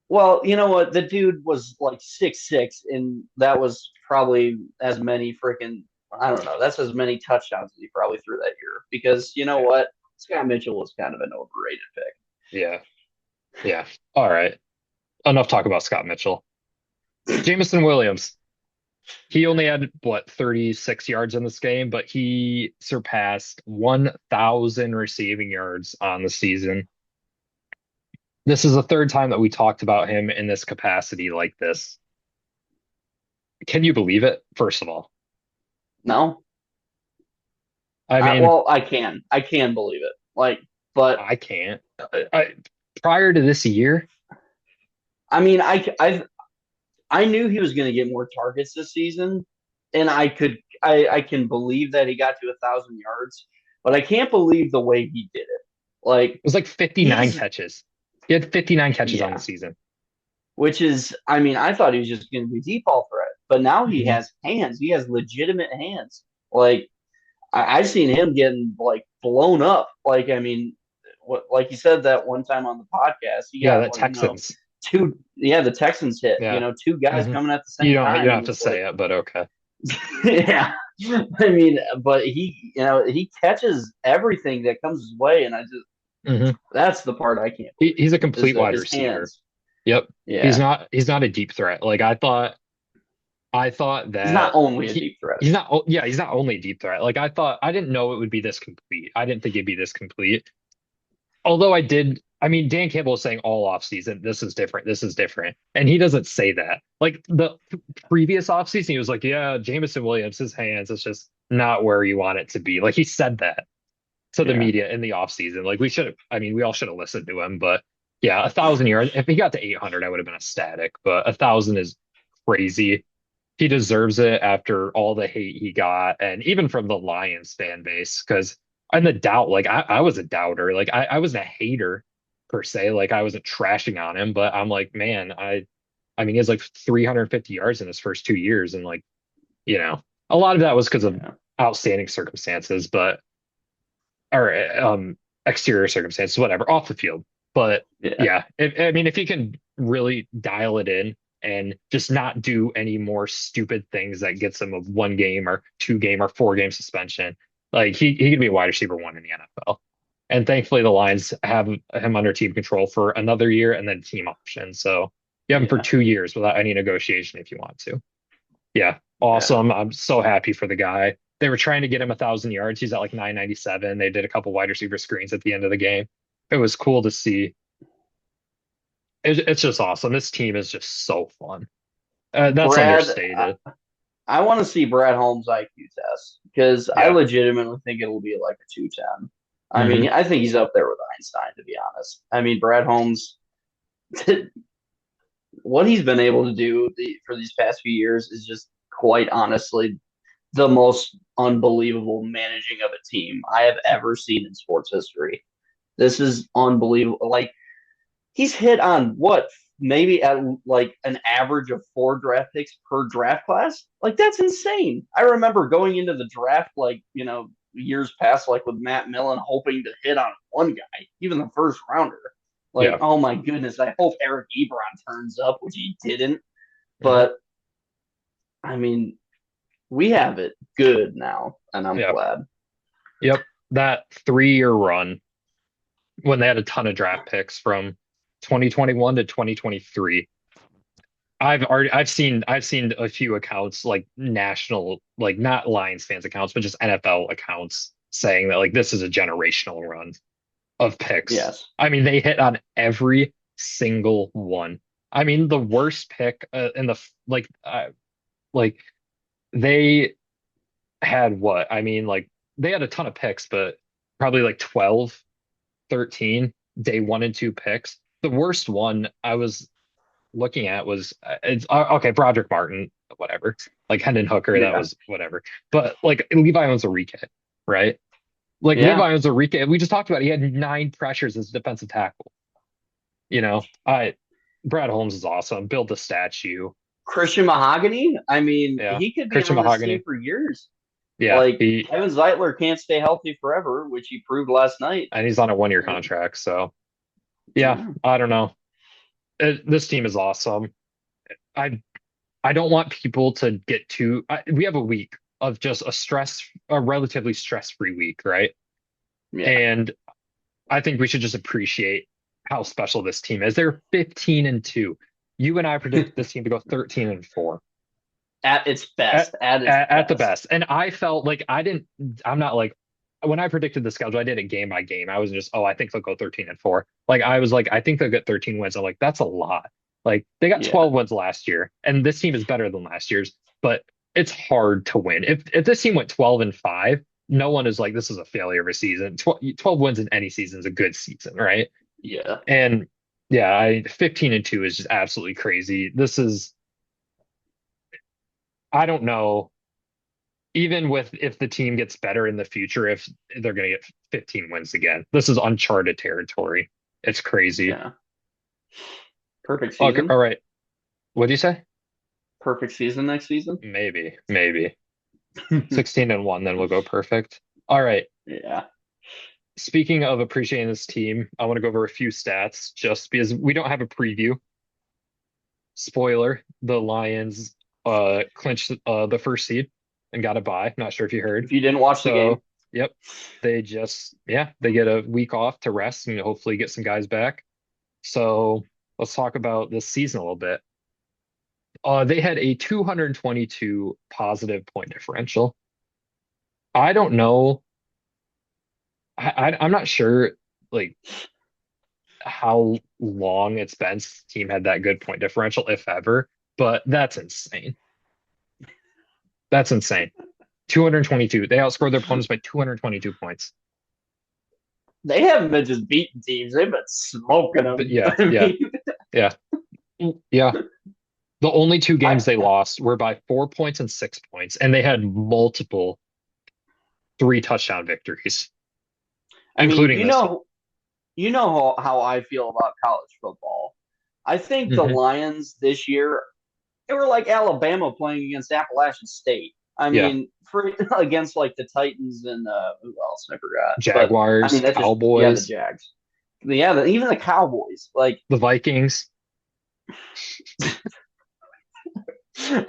well, you know what? The dude was like 6'6", and that was probably as many freaking, I don't know, that's as many touchdowns as he probably threw that year. Because you know Yeah, what? Scott Mitchell was kind of an overrated pick. yeah, yeah. All right, enough talk about Scott Mitchell. Jameson Williams. He only had what 36 yards in this game, but he surpassed 1,000 receiving yards on the season. This is the third time that we talked about him in this capacity like this. Can you believe it? First of all, No, I mean, I can believe it. Like, but I can't. Prior to this year, I mean, I knew he was going to get more targets this season, and I can believe that he got to 1,000 yards, but I can't believe the way he did it. Like it was like 59 he's catches. He had 59 catches on the yeah, season. which is I mean I thought he was just going to be deep ball threat, but now he Mhm. has hands. He has legitimate hands. Like I've seen him getting like blown up. Like I mean, what like you said that one time on the podcast, he Yeah, got that like Texans. the Texans hit. Yeah. Two guys hmm coming at the You same don't time, have and to it's like say it, but okay. yeah. I mean, but he catches everything that comes his way, and I just hmm that's the part I can't He's a believe is complete that wide his receiver. hands. Yep. Yeah, He's not a deep threat. Like I thought he's not that only a deep threat. he's not only a deep threat. Like I didn't know it would be this complete. I didn't think it'd be this complete. Although I mean, Dan Campbell was saying all offseason, this is different, this is different. And he doesn't say that. Like the previous offseason, he was like, yeah, Jameson Williams, his hands, it's just not where you want it to be. Like he said that to the Yeah, media in the offseason. Like I mean, we all should have listened to him, but yeah, 1,000 yards. If he got to 800, I would have been ecstatic, but 1,000 is crazy. He deserves it after all the hate he got, and even from the Lions fan base, because I'm the doubt. Like I was a doubter. Like I wasn't a hater per se. Like I wasn't trashing on him, but I'm like, man, I mean, he has like 350 yards in his first 2 years, and like, a lot of that was because of yeah, outstanding circumstances, but or exterior circumstances, whatever, off the field. But yeah, yeah, I mean, if he can really dial it in and just not do any more stupid things that gets him a 1 game or 2 game or 4 game suspension, like he could be a wide receiver one in the NFL. And thankfully, the Lions have him under team control for another year and then team option. So you have him for yeah, 2 years without any negotiation if you want to. Yeah, yeah, awesome. I'm so happy for the guy. They were trying to get him 1,000 yards. He's at like 997. They did a couple wide receiver screens at the end of the game. It was cool to see. It's just awesome. This team is just so fun. That's Brad. understated. I want to see Brad Holmes' IQ test because I Yeah. legitimately think it'll be like a 210. I Hmm. mean, I think he's up there with Einstein, to be honest. I mean, Brad Holmes, what he's been able to do for these past few years is just quite honestly the most unbelievable managing of a team I have ever seen in sports history. This is unbelievable. Like he's hit on what maybe at like an average of 4 draft picks per draft class. Like that's insane. I remember going into the draft like years past, like with Matt Millen, hoping to hit on one guy, even the first rounder. Like, Yeah. oh my goodness, I hope Eric Ebron turns up, which he didn't. Hmm. But I mean, we have it good now, and I'm Yeah. glad. Yep. That 3 year run when they had a ton of draft picks from 2021 to 2023. I've seen a few accounts like national, like not Lions fans accounts, but just NFL accounts saying that like this is a generational run of picks. Yes. I mean, they hit on every single one. I mean, the worst pick in the like they had what? I mean, like they had a ton of picks, but probably like 12, 13 day 1 and 2 picks. The worst one I was looking at was it's okay, Broderick Martin, whatever. Like Hendon Hooker, that Yeah. was whatever. But like Levi Onwuzurike, right? Like Levi Yeah. Onwuzurike, we just talked about it, he had 9 pressures as a defensive tackle. I Brad Holmes is awesome. Build a statue. Christian Mahogany, I mean, Yeah. he could be Christian on this team Mahogany. for years. Yeah, Like he Kevin Zeitler can't stay healthy forever, which he proved last night. and he's on a 1 year contract. So yeah, Yeah. I don't know. This team is awesome. I I don't want people to get too. We have a week of just a relatively stress-free week, right? Yeah. And I think we should just appreciate how special this team is. They're 15-2. You and I predicted this team to go 13-4 At its at, best. At its at the best. best. And I felt like I'm not like, when I predicted the schedule, I did it game by game. I was just, oh, I think they'll go 13-4. Like, I was like, I think they'll get 13 wins. I'm like, that's a lot. Like, they got Yeah. 12 wins last year, and this team is better than last year's, but it's hard to win. If this team went 12-5, no one is like, this is a failure of a season. 12 wins in any season is a good season, right? Yeah. And yeah, 15-2 is just absolutely crazy. I don't know, even with if the team gets better in the future, if they're going to get 15 wins again. This is uncharted territory. It's crazy. Yeah. Perfect Okay, season. all right. What do you say? Perfect season next season. Maybe 16-1, then we'll go perfect. All right. Yeah. Speaking of appreciating this team, I want to go over a few stats just because we don't have a preview. Spoiler, the Lions clinched the first seed and got a bye. Not sure if you heard. If you didn't watch the game, So, yep, they get a week off to rest and hopefully get some guys back. So, let's talk about this season a little bit. They had a 222 positive point differential. I don't know. I'm not sure like how long it's been since the team had that good point differential, if ever, but that's insane. That's insane. 222. They outscored their opponents by 222 points. they haven't been just beating teams; they've been smoking But them. yeah, I yeah, mean, yeah, yeah. The only two I, games they lost were by 4 points and 6 points, and they had multiple 3 touchdown victories, I mean, including this one. you know how I feel about college football. I think the Hmm. Lions this year, they were like Alabama playing against Appalachian State. I Yeah, mean, for against like the Titans and who else? I forgot. But I Jaguars, mean, that's just yeah, the Cowboys, Jags. Yeah, even the Cowboys. Like, the Vikings.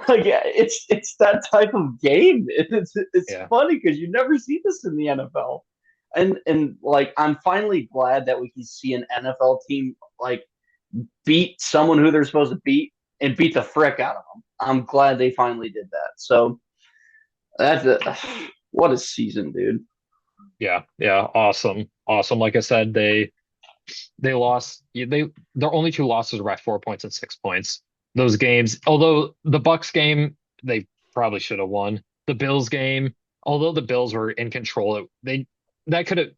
like yeah, it's that type of game. It's Yeah, funny because you never see this in the NFL. And like I'm finally glad that we can see an NFL team like beat someone who they're supposed to beat and beat the frick out of them. I'm glad they finally did that. So that's what a season, dude. yeah, yeah. Awesome, awesome. Like I said, they lost. Their only two losses were by 4 points and 6 points. Those games, although the Bucks game, they probably should have won. The Bills game, although the Bills were in control, that could have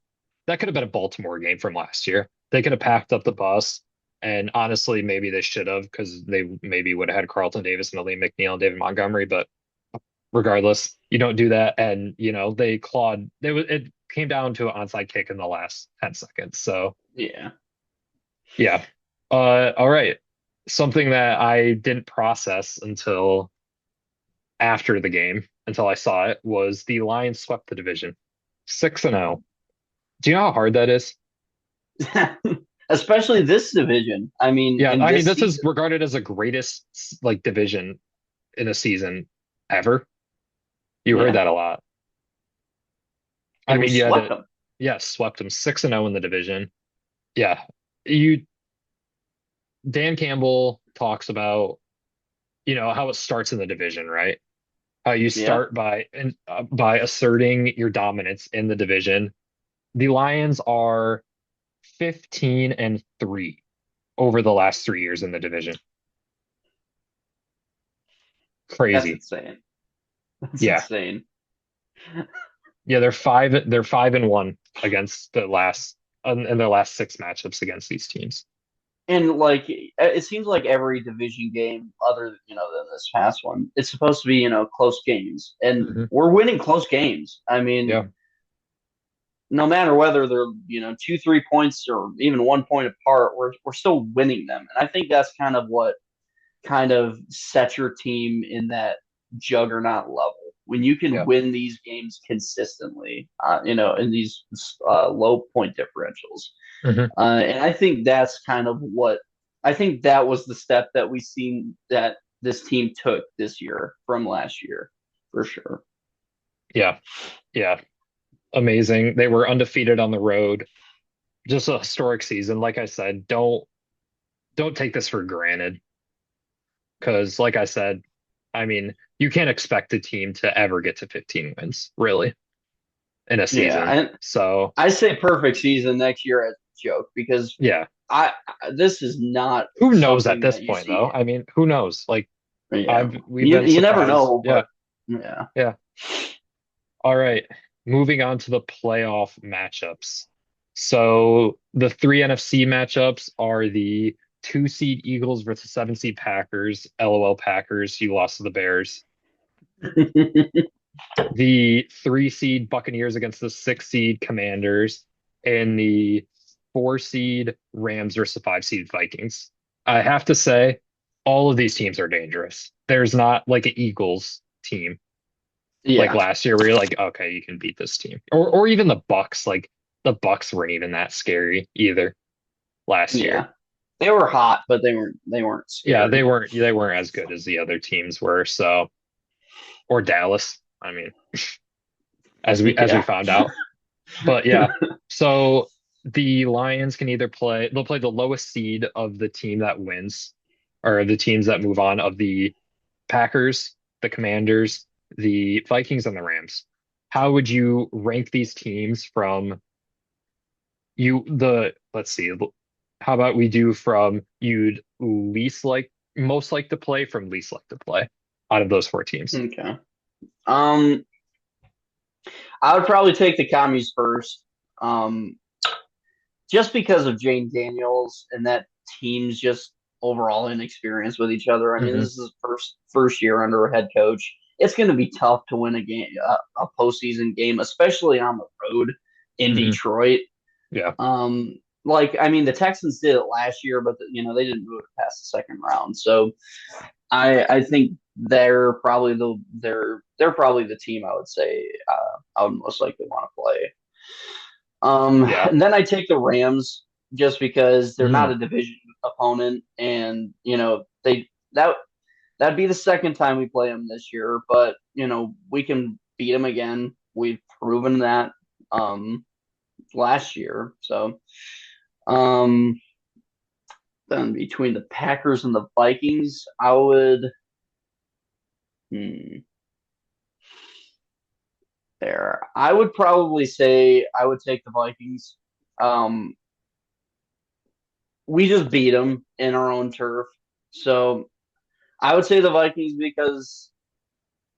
that could have been a Baltimore game from last year. They could have packed up the bus, and honestly, maybe they should have because they maybe would have had Carlton Davis and Aleem McNeil and David Montgomery. But regardless, you don't do that, and they clawed. It came down to an onside kick in the last 10 seconds. So Yeah. yeah, all right. Something that I didn't process until after the game until I saw it was the Lions swept the division 6-0. Do you know how hard that is? Especially this division. I mean, Yeah, in I mean this this is season. regarded as the greatest like division in a season ever. You heard Yeah. that a lot. I And we mean, you had swept to, them. yeah, swept them 6-0 in the division. Yeah. You Dan Campbell talks about, how it starts in the division, right? How you Yeah. start by asserting your dominance in the division. The Lions are 15-3 over the last 3 years in the division. That's Crazy. insane. That's Yeah. insane. Yeah, they're 5-1 against the last in their last six matchups against these teams. And like it seems like every division game other than this past one, it's supposed to be, close games. And Hmm. we're winning close games. I mean, Yeah. no matter whether they're, 2, 3 points or even 1 point apart, we're still winning them. And I think that's kind of what kind of sets your team in that juggernaut level. When you can Yeah. win these games consistently, in these low point differentials. Hmm. And I think that's kind of what I think that was the step that we seen that this team took this year from last year, for sure. Yeah. Yeah. Amazing. They were undefeated on the road. Just a historic season. Like I said, don't take this for granted because like I said, I mean, you can't expect a team to ever get to 15 wins, really, in a Yeah, season. and So, I say perfect season next year as a joke because yeah. I this is not Who knows at something this that you point though? see. I mean, who knows? Like Yeah, we've you been you never surprised. know, Yeah. but yeah. Yeah. All right. Moving on to the playoff matchups. So the three NFC matchups are the 2 seed Eagles versus 7 seed Packers. LOL Packers, you lost to the Bears. The 3 seed Buccaneers against the 6 seed Commanders, and the 4 seed Rams versus the 5 seed Vikings. I have to say, all of these teams are dangerous. There's not like an Eagles team like Yeah, last year where you're like, okay, you can beat this team. Or even the Bucks, like the Bucks weren't even that scary either last year. yeah. They were hot, but they weren't Yeah, scary. they weren't as good as the other teams were, so or Dallas. I mean, as we Yeah. found out. But yeah, so the Lions can either they'll play the lowest seed of the team that wins, or the teams that move on of the Packers, the Commanders, the Vikings, and the Rams. How would you rank these teams from let's see, how about we do from you'd least like, most like to play from least like to play out of those four teams? Okay. Um, I would probably take the commies first. Um, just because of Jane Daniels and that team's just overall inexperience with each other. I mean, Hmm. this is his first year under a head coach. It's going to be tough to win a game, a postseason game, especially on the road in Hmm. Detroit. Yeah. Like I mean, the Texans did it last year, but they didn't move it past the second round. So I think they're probably the team I would say I would most likely want to play. Yeah. And then I take the Rams just because they're not Mm. a division opponent, and that'd be the second time we play them this year. But we can beat them again. We've proven that um, last year. So um, then between the Packers and the Vikings, I would. Hmm, I would probably say I would take the Vikings. Um, we just beat them in our own turf. So I would say the Vikings because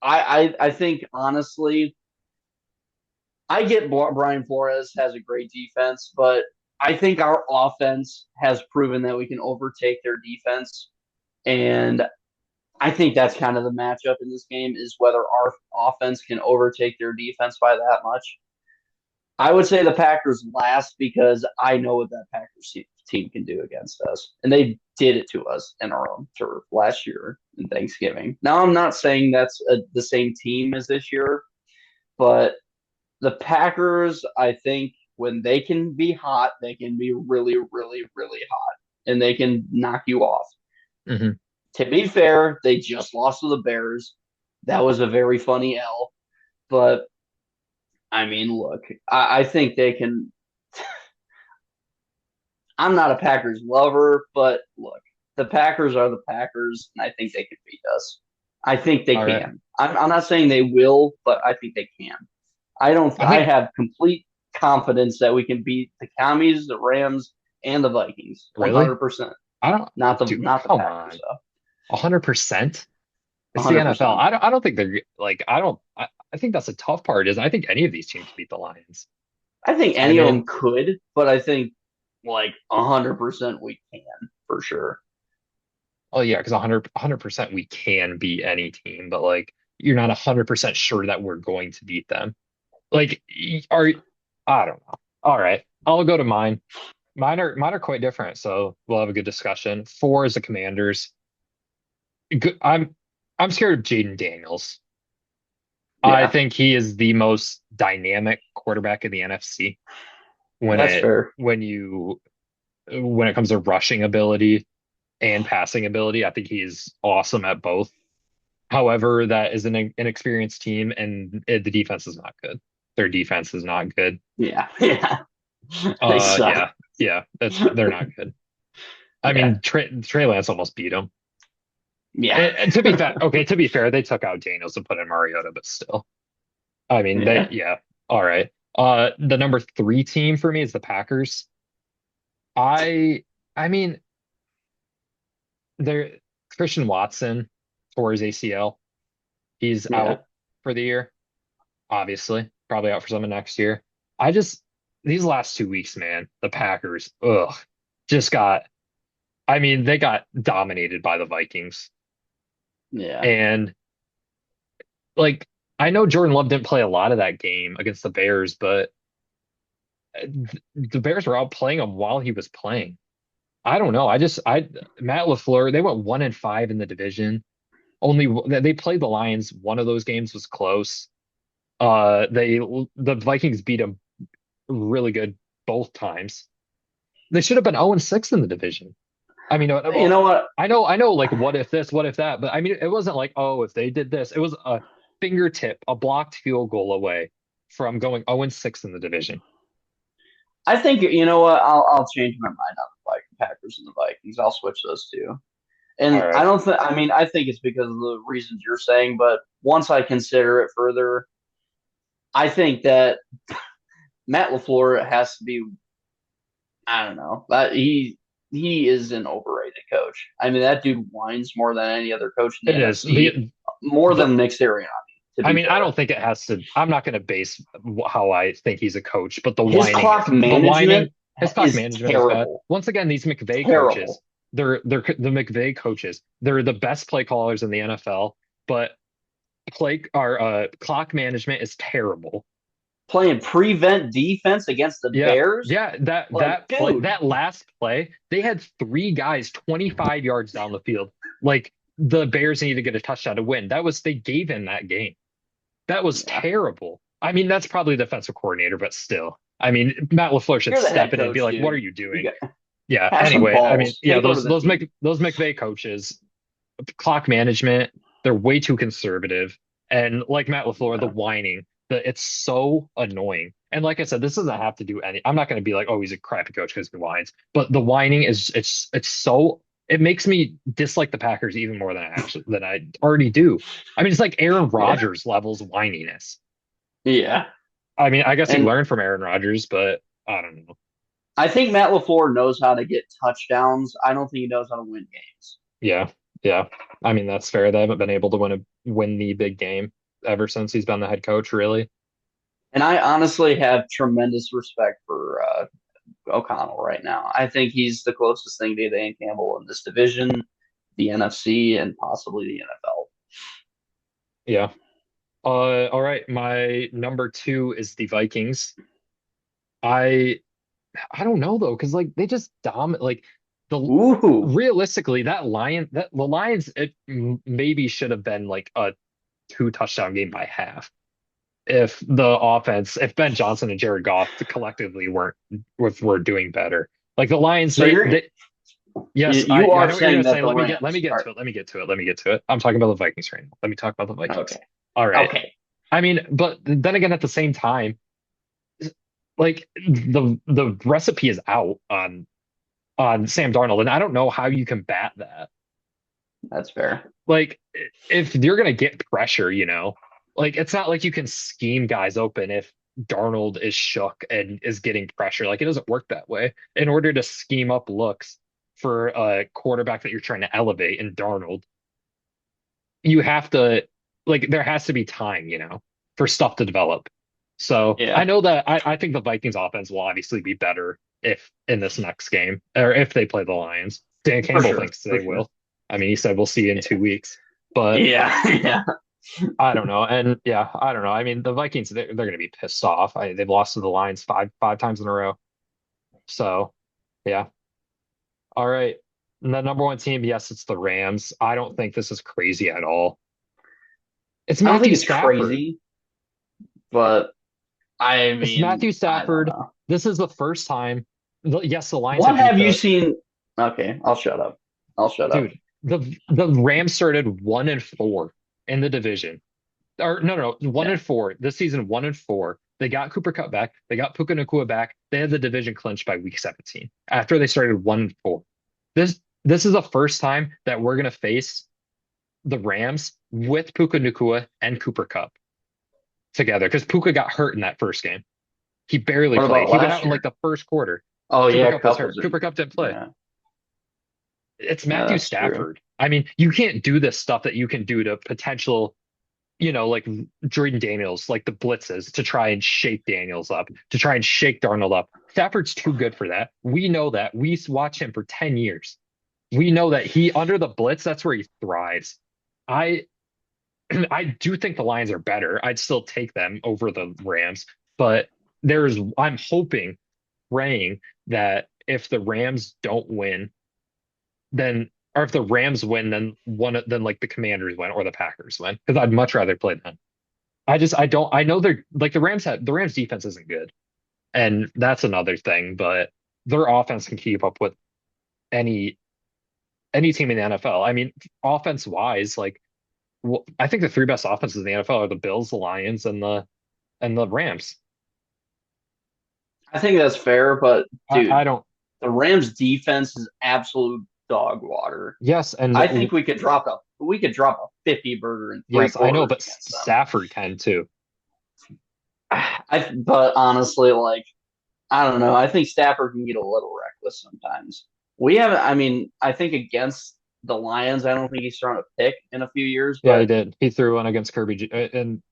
I think honestly, I get Brian Flores has a great defense, but I think our offense has proven that we can overtake their defense, and I think that's kind of the matchup in this game is whether our offense can overtake their defense by that much. I would say the Packers last because I know what that Packers team can do against us, and they did it to us in our own turf last year in Thanksgiving. Now, I'm not saying that's the same team as this year, but the Packers, I think, when they can be hot, they can be really, really, really hot, and they can knock you off. Hmm. To be fair, they just lost to the Bears. That was a very funny L, but I mean, look, I think they can. I'm not a Packers lover, but look, the Packers are the Packers, and I think they can beat us. I think they All right. can. I'm not saying they will, but I think they can. I don't. I I think have complete confidence that we can beat the Commies, the Rams, and the Vikings. really. 100%. I don't, Not the dude. not the Come Packers on, though. 100%. It's the NFL. 100%. I don't think they're like. I think that's the tough part is I think any of these teams beat the Lions. I think I any of them mean, could, but I think like 100% we can for sure. oh yeah, because 100% we can beat any team, but like you're not 100% sure that we're going to beat them. Like, are I don't know. All right, I'll go to mine. Mine are quite different, so we'll have a good discussion. Four is the Commanders. Good, I'm scared of Jaden Daniels. I Yeah, think he is the most dynamic quarterback in the NFC when that's it fair. when you when it comes to rushing ability and passing ability. I think he is awesome at both. However, that is an inexperienced team, and the defense is not good. Their defense is not good. Yeah, yeah. They suck. Yeah, yeah, they're not good. I Yeah, mean, Trey Lance almost beat him. yeah, And to be fair, okay, to be fair, they took out Daniels and put in Mariota, but still, I mean, yeah, yeah, all right. The number three team for me is the Packers. I, I mean, they're Christian Watson tore his ACL. He's yeah. out for the year, obviously, probably out for some of next year. I just these last 2 weeks, man, the Packers, just got. I mean, they got dominated by the Vikings, Yeah. and like I know Jordan Love didn't play a lot of that game against the Bears, but the Bears were out playing him while he was playing. I don't know. I Matt LaFleur, they went 1-5 in the division. Only they played the Lions. One of those games was close. The Vikings beat them really good both times. They should have been 0-6 in the division. I mean, You know what? I know, like, what if this, what if that? But I mean, it wasn't like, oh, if they did this, it was a fingertip, a blocked field goal away from going 0-6 in the division. I think you know what? I'll change my mind on the Packers and the Vikings. I'll switch those two. All And I right. don't think. I mean, I think it's because of the reasons you're saying. But once I consider it further, I think that Matt LaFleur has to be. I don't know. But he is an overrated coach. I mean, that dude whines more than any other coach in It the is. NFC, more The, than Nick Sirianni. To I be mean, I fair, don't think it has to, I'm not going to base how I think he's a coach, but his clock the whining, management his clock is management is bad. terrible. Once again, these McVay coaches, Terrible. they're the McVay coaches. They're the best play callers in the NFL, but clock management is terrible. Playing prevent defense against the Yeah. Bears. Yeah, Like, dude, that last play, they had three guys 25 yards down the field. Like the Bears needed to get a touchdown to win. They gave him that game. That was yeah, terrible. I mean, that's probably the defensive coordinator, but still. I mean, Matt LaFleur should you're the step head in and be coach, like, "What are dude. you You doing?" got Yeah. have some Anyway, I mean, balls. yeah, Take over the team. Those McVay coaches, clock management, they're way too conservative. And like Matt LaFleur, the Yeah. whining, it's so annoying. And like I said, this doesn't have to do any. I'm not going to be like, "Oh, he's a crappy coach because he whines," but the whining is it's so it makes me dislike the Packers even more than I already do. I mean, it's like Aaron Yeah. Rodgers levels whininess. Yeah. I mean, I guess he And learned from Aaron Rodgers, but I don't know. I think Matt LaFleur knows how to get touchdowns. I don't think he knows how to win games. Yeah, yeah. I mean, that's fair. They haven't been able to win win the big game ever since he's been the head coach, really. And I honestly have tremendous respect for O'Connell right now. I think he's the closest thing to Dan Campbell in this division, the NFC, and possibly the NFL. Yeah. All right. My number two is the Vikings. I I don't know though, because like they just dominate. Like the Ooh. realistically, that the Lions, maybe should have been like a two touchdown game by half if the offense, if Ben Johnson and Jared Goff collectively were doing better. Like the Lions, So you're they yes, you I are know what you're saying gonna that say. the Let me Rams get are to it. Let me get to it. I'm talking about the Vikings right now. Let me talk about the Vikings. okay. All right. Okay. I mean, but then again, at the same time, like the recipe is out on Sam Darnold, and I don't know how you combat that. That's fair. Like, if you're gonna get pressure, like it's not like you can scheme guys open if Darnold is shook and is getting pressure. Like, it doesn't work that way. In order to scheme up looks for a quarterback that you're trying to elevate in Darnold, you have to like there has to be time, for stuff to develop. So I Yeah, know that I think the Vikings offense will obviously be better if in this next game or if they play the Lions. Dan for Campbell sure. thinks For they sure. will. I mean, he said we'll see you in Yeah. 2 weeks, but Yeah. Yeah. I don't know. And yeah, I don't know. I mean, the Vikings they're going to be pissed off. They've lost to the Lions five times in a row. So yeah. All right. And the number one team, yes, it's the Rams. I don't think this is crazy at all. It's I don't think Matthew it's Stafford. crazy, but I It's mean, Matthew I don't Stafford. know. This is the first time. Yes, the Lions What have beat have you the seen? Okay, I'll shut up. I'll shut up. dude. The Rams started 1-4 in the division. Or no, one Yeah. and four this season. 1-4. They got Cooper Kupp back. They got Puka Nacua back. They had the division clinched by week 17 after they started 1-4. This is the first time that we're gonna face the Rams with Puka Nacua and Cooper Kupp together because Puka got hurt in that first game. He barely What played. about He went last out in like year? the first quarter. Oh Cooper yeah, Kupp was Cup was hurt. Cooper in. Kupp didn't play. Yeah, It's yeah, Matthew that's true. Stafford. I mean, you can't do this stuff that you can do to potential, like Jordan Daniels, like the blitzes to try and shake Daniels up, to try and shake Darnold up. Stafford's too good for that. We know that. We watch him for 10 years. We know that he under the blitz, that's where he thrives. I I do think the Lions are better. I'd still take them over the Rams, but I'm hoping, praying that if the Rams don't win, then or if the Rams win, then like the Commanders win or the Packers win. Because I'd much rather play them. I don't I know they're like the Rams defense isn't good. And that's another thing, but their offense can keep up with any any team in the NFL. I mean, offense wise, like I think the three best offenses in the NFL are the Bills, the Lions, and the Rams. I think that's fair, but I dude, don't. the Rams defense is absolute dog water. Yes, and I think we could drop a 50 burger in three yes, I know, quarters but against them. Stafford can too. But honestly, like I don't know. I think Stafford can get a little reckless sometimes. We haven't. I mean, I think against the Lions, I don't think he's thrown a pick in a few years. Yeah, he But did. He threw one against in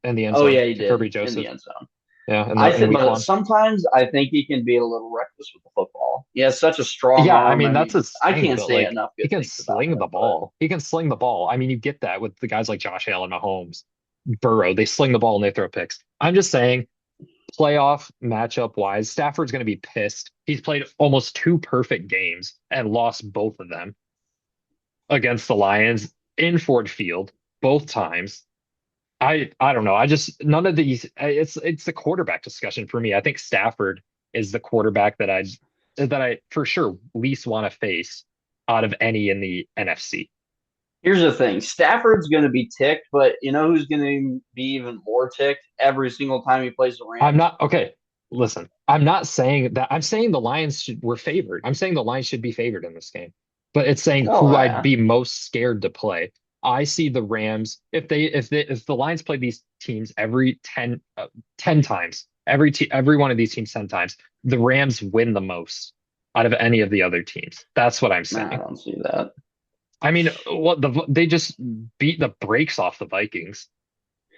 the end oh zone yeah, he to did Kirby in the Joseph. end zone. Yeah, in I week but one. sometimes I think he can be a little reckless with the football. He has such a strong Yeah, I arm. mean I that's mean, his I thing, can't but say like enough he good can things about sling the him. But ball. He can sling the ball. I mean, you get that with the guys like Josh Allen, Mahomes, Burrow. They sling the ball and they throw picks. I'm just saying, playoff matchup wise, Stafford's going to be pissed. He's played almost two perfect games and lost both of them against the Lions in Ford Field both times. I don't know. I just none of these. It's the quarterback discussion for me. I think Stafford is the quarterback that I for sure least want to face out of any in the NFC. here's the thing: Stafford's going to be ticked, but you know who's going to be even more ticked every single time he plays the I'm Rams? not okay. Listen, I'm not saying that. I'm saying the Lions were favored. I'm saying the Lions should be favored in this game, but it's saying Oh who I'd yeah, be most scared to play. I see the Rams if the Lions play these teams every 10 times, every one of these teams 10 times, the Rams win the most out of any of the other teams. That's what I'm nah, I saying. don't see that. I mean, they just beat the brakes off the Vikings.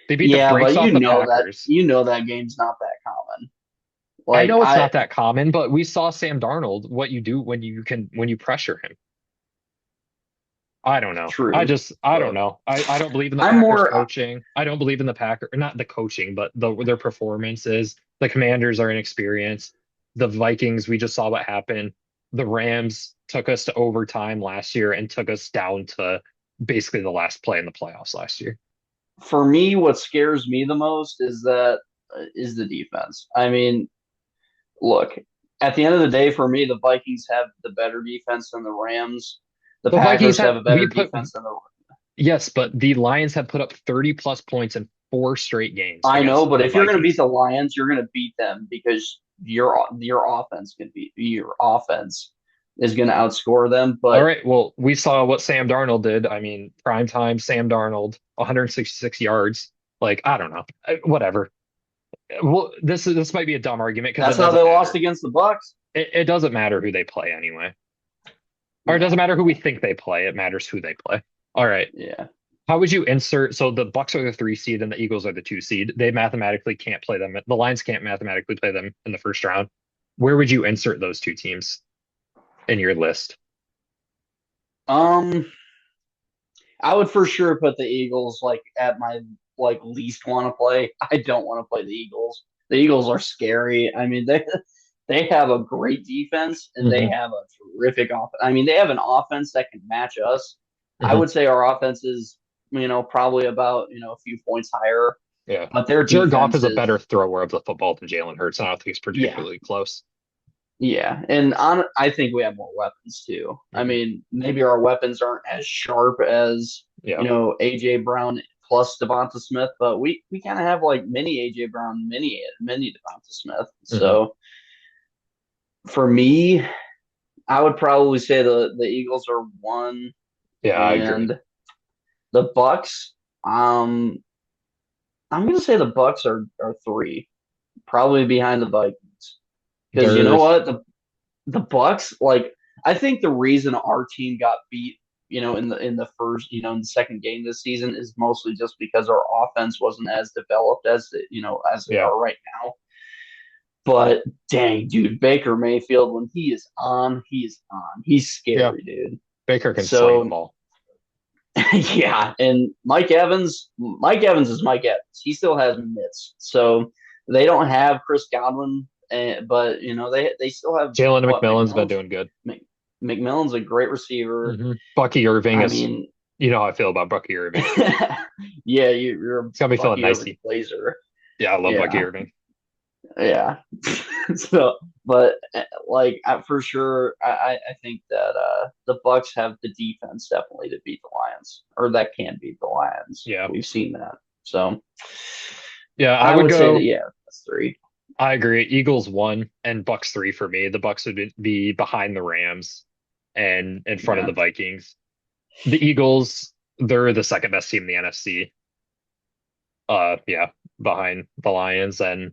They beat the Yeah, brakes but off the Packers. you know that game's not that common. I Like know it's I not that common, but we saw Sam Darnold, what you do when you pressure him. I don't know. true, I don't but know. I don't believe in the I'm Packers more coaching. I don't believe in the Packer, not the coaching, but their performances. The Commanders are inexperienced. The Vikings, we just saw what happened. The Rams took us to overtime last year and took us down to basically the last play in the playoffs last year. for me. What scares me the most is that is the defense. I mean, look, at the end of the day, for me, the Vikings have the better defense than the Rams. The The Vikings Packers have have a we better put defense than the. yes, but the Lions have put up 30 plus points in four straight games I know, against but the if you're going to beat Vikings. the Lions, you're going to beat them because your offense is going to outscore them. All But right. Well, we saw what Sam Darnold did. I mean, prime time Sam Darnold, 166 yards. Like, I don't know. Whatever. Well, this might be a dumb argument because that's it how they doesn't lost matter. against the Bucks. It doesn't matter who they play anyway. Or it doesn't Yeah, matter who we think they play. It matters who they play. All right. yeah. How would you insert? So the Bucks are the 3 seed and the Eagles are the 2 seed. They mathematically can't play them. The Lions can't mathematically play them in the first round. Where would you insert those two teams in your list? Um, I would for sure put the Eagles like at my like least want to play. I don't want to play the Eagles. The Eagles are scary. I mean, they have a great defense and they Hmm. have a terrific offense. I mean, they have an offense that can match us. I Hmm. would say our offense is, probably about, a few points higher, Yeah. but their Jared Goff defense is a better is, thrower of the football than Jalen Hurts. I don't think it's yeah, particularly close. yeah. I think we have more weapons too. I Hmm. mean, maybe our weapons aren't as sharp as, Yeah. AJ Brown plus Devonta Smith, but we kind of have like mini AJ Brown, mini Devonta Smith. Hmm. So for me, I would probably say the Eagles are one Yeah, I agree. and the Bucks. Um, I'm gonna say the Bucks are three, probably behind the Vikings. Because you know They're what, the Bucks, like I think the reason our team got beat, in the first, in the second game this season is mostly just because our offense wasn't as developed as they yeah, are right now. But dang, dude, Baker Mayfield, when he is on, he is on. He's yeah. scary, dude. Baker can sling the So ball. yeah, and Mike Evans is Mike Evans. He still has mitts. So they don't have Chris Godwin, but they still have Jalen what McMillan's been doing good. McMillan's a great receiver. Bucky Irving I is, mean, you know how I feel about Bucky Irving. yeah, you're a It's got me feeling Bucky Irving nicey. Blazer. Yeah, I love Bucky Yeah, Irving. yeah. So, but like for sure, I think that the Bucks have the defense definitely to beat the Lions, or that can beat the Lions. Yeah. We've seen that. So Yeah, I I would would say that go. yeah, that's three. I agree. Eagles 1 and Bucks 3 for me. The Bucks would be behind the Rams and in front of Yeah, the Vikings. The Eagles, they're the second best team in the NFC. Yeah, behind the Lions, and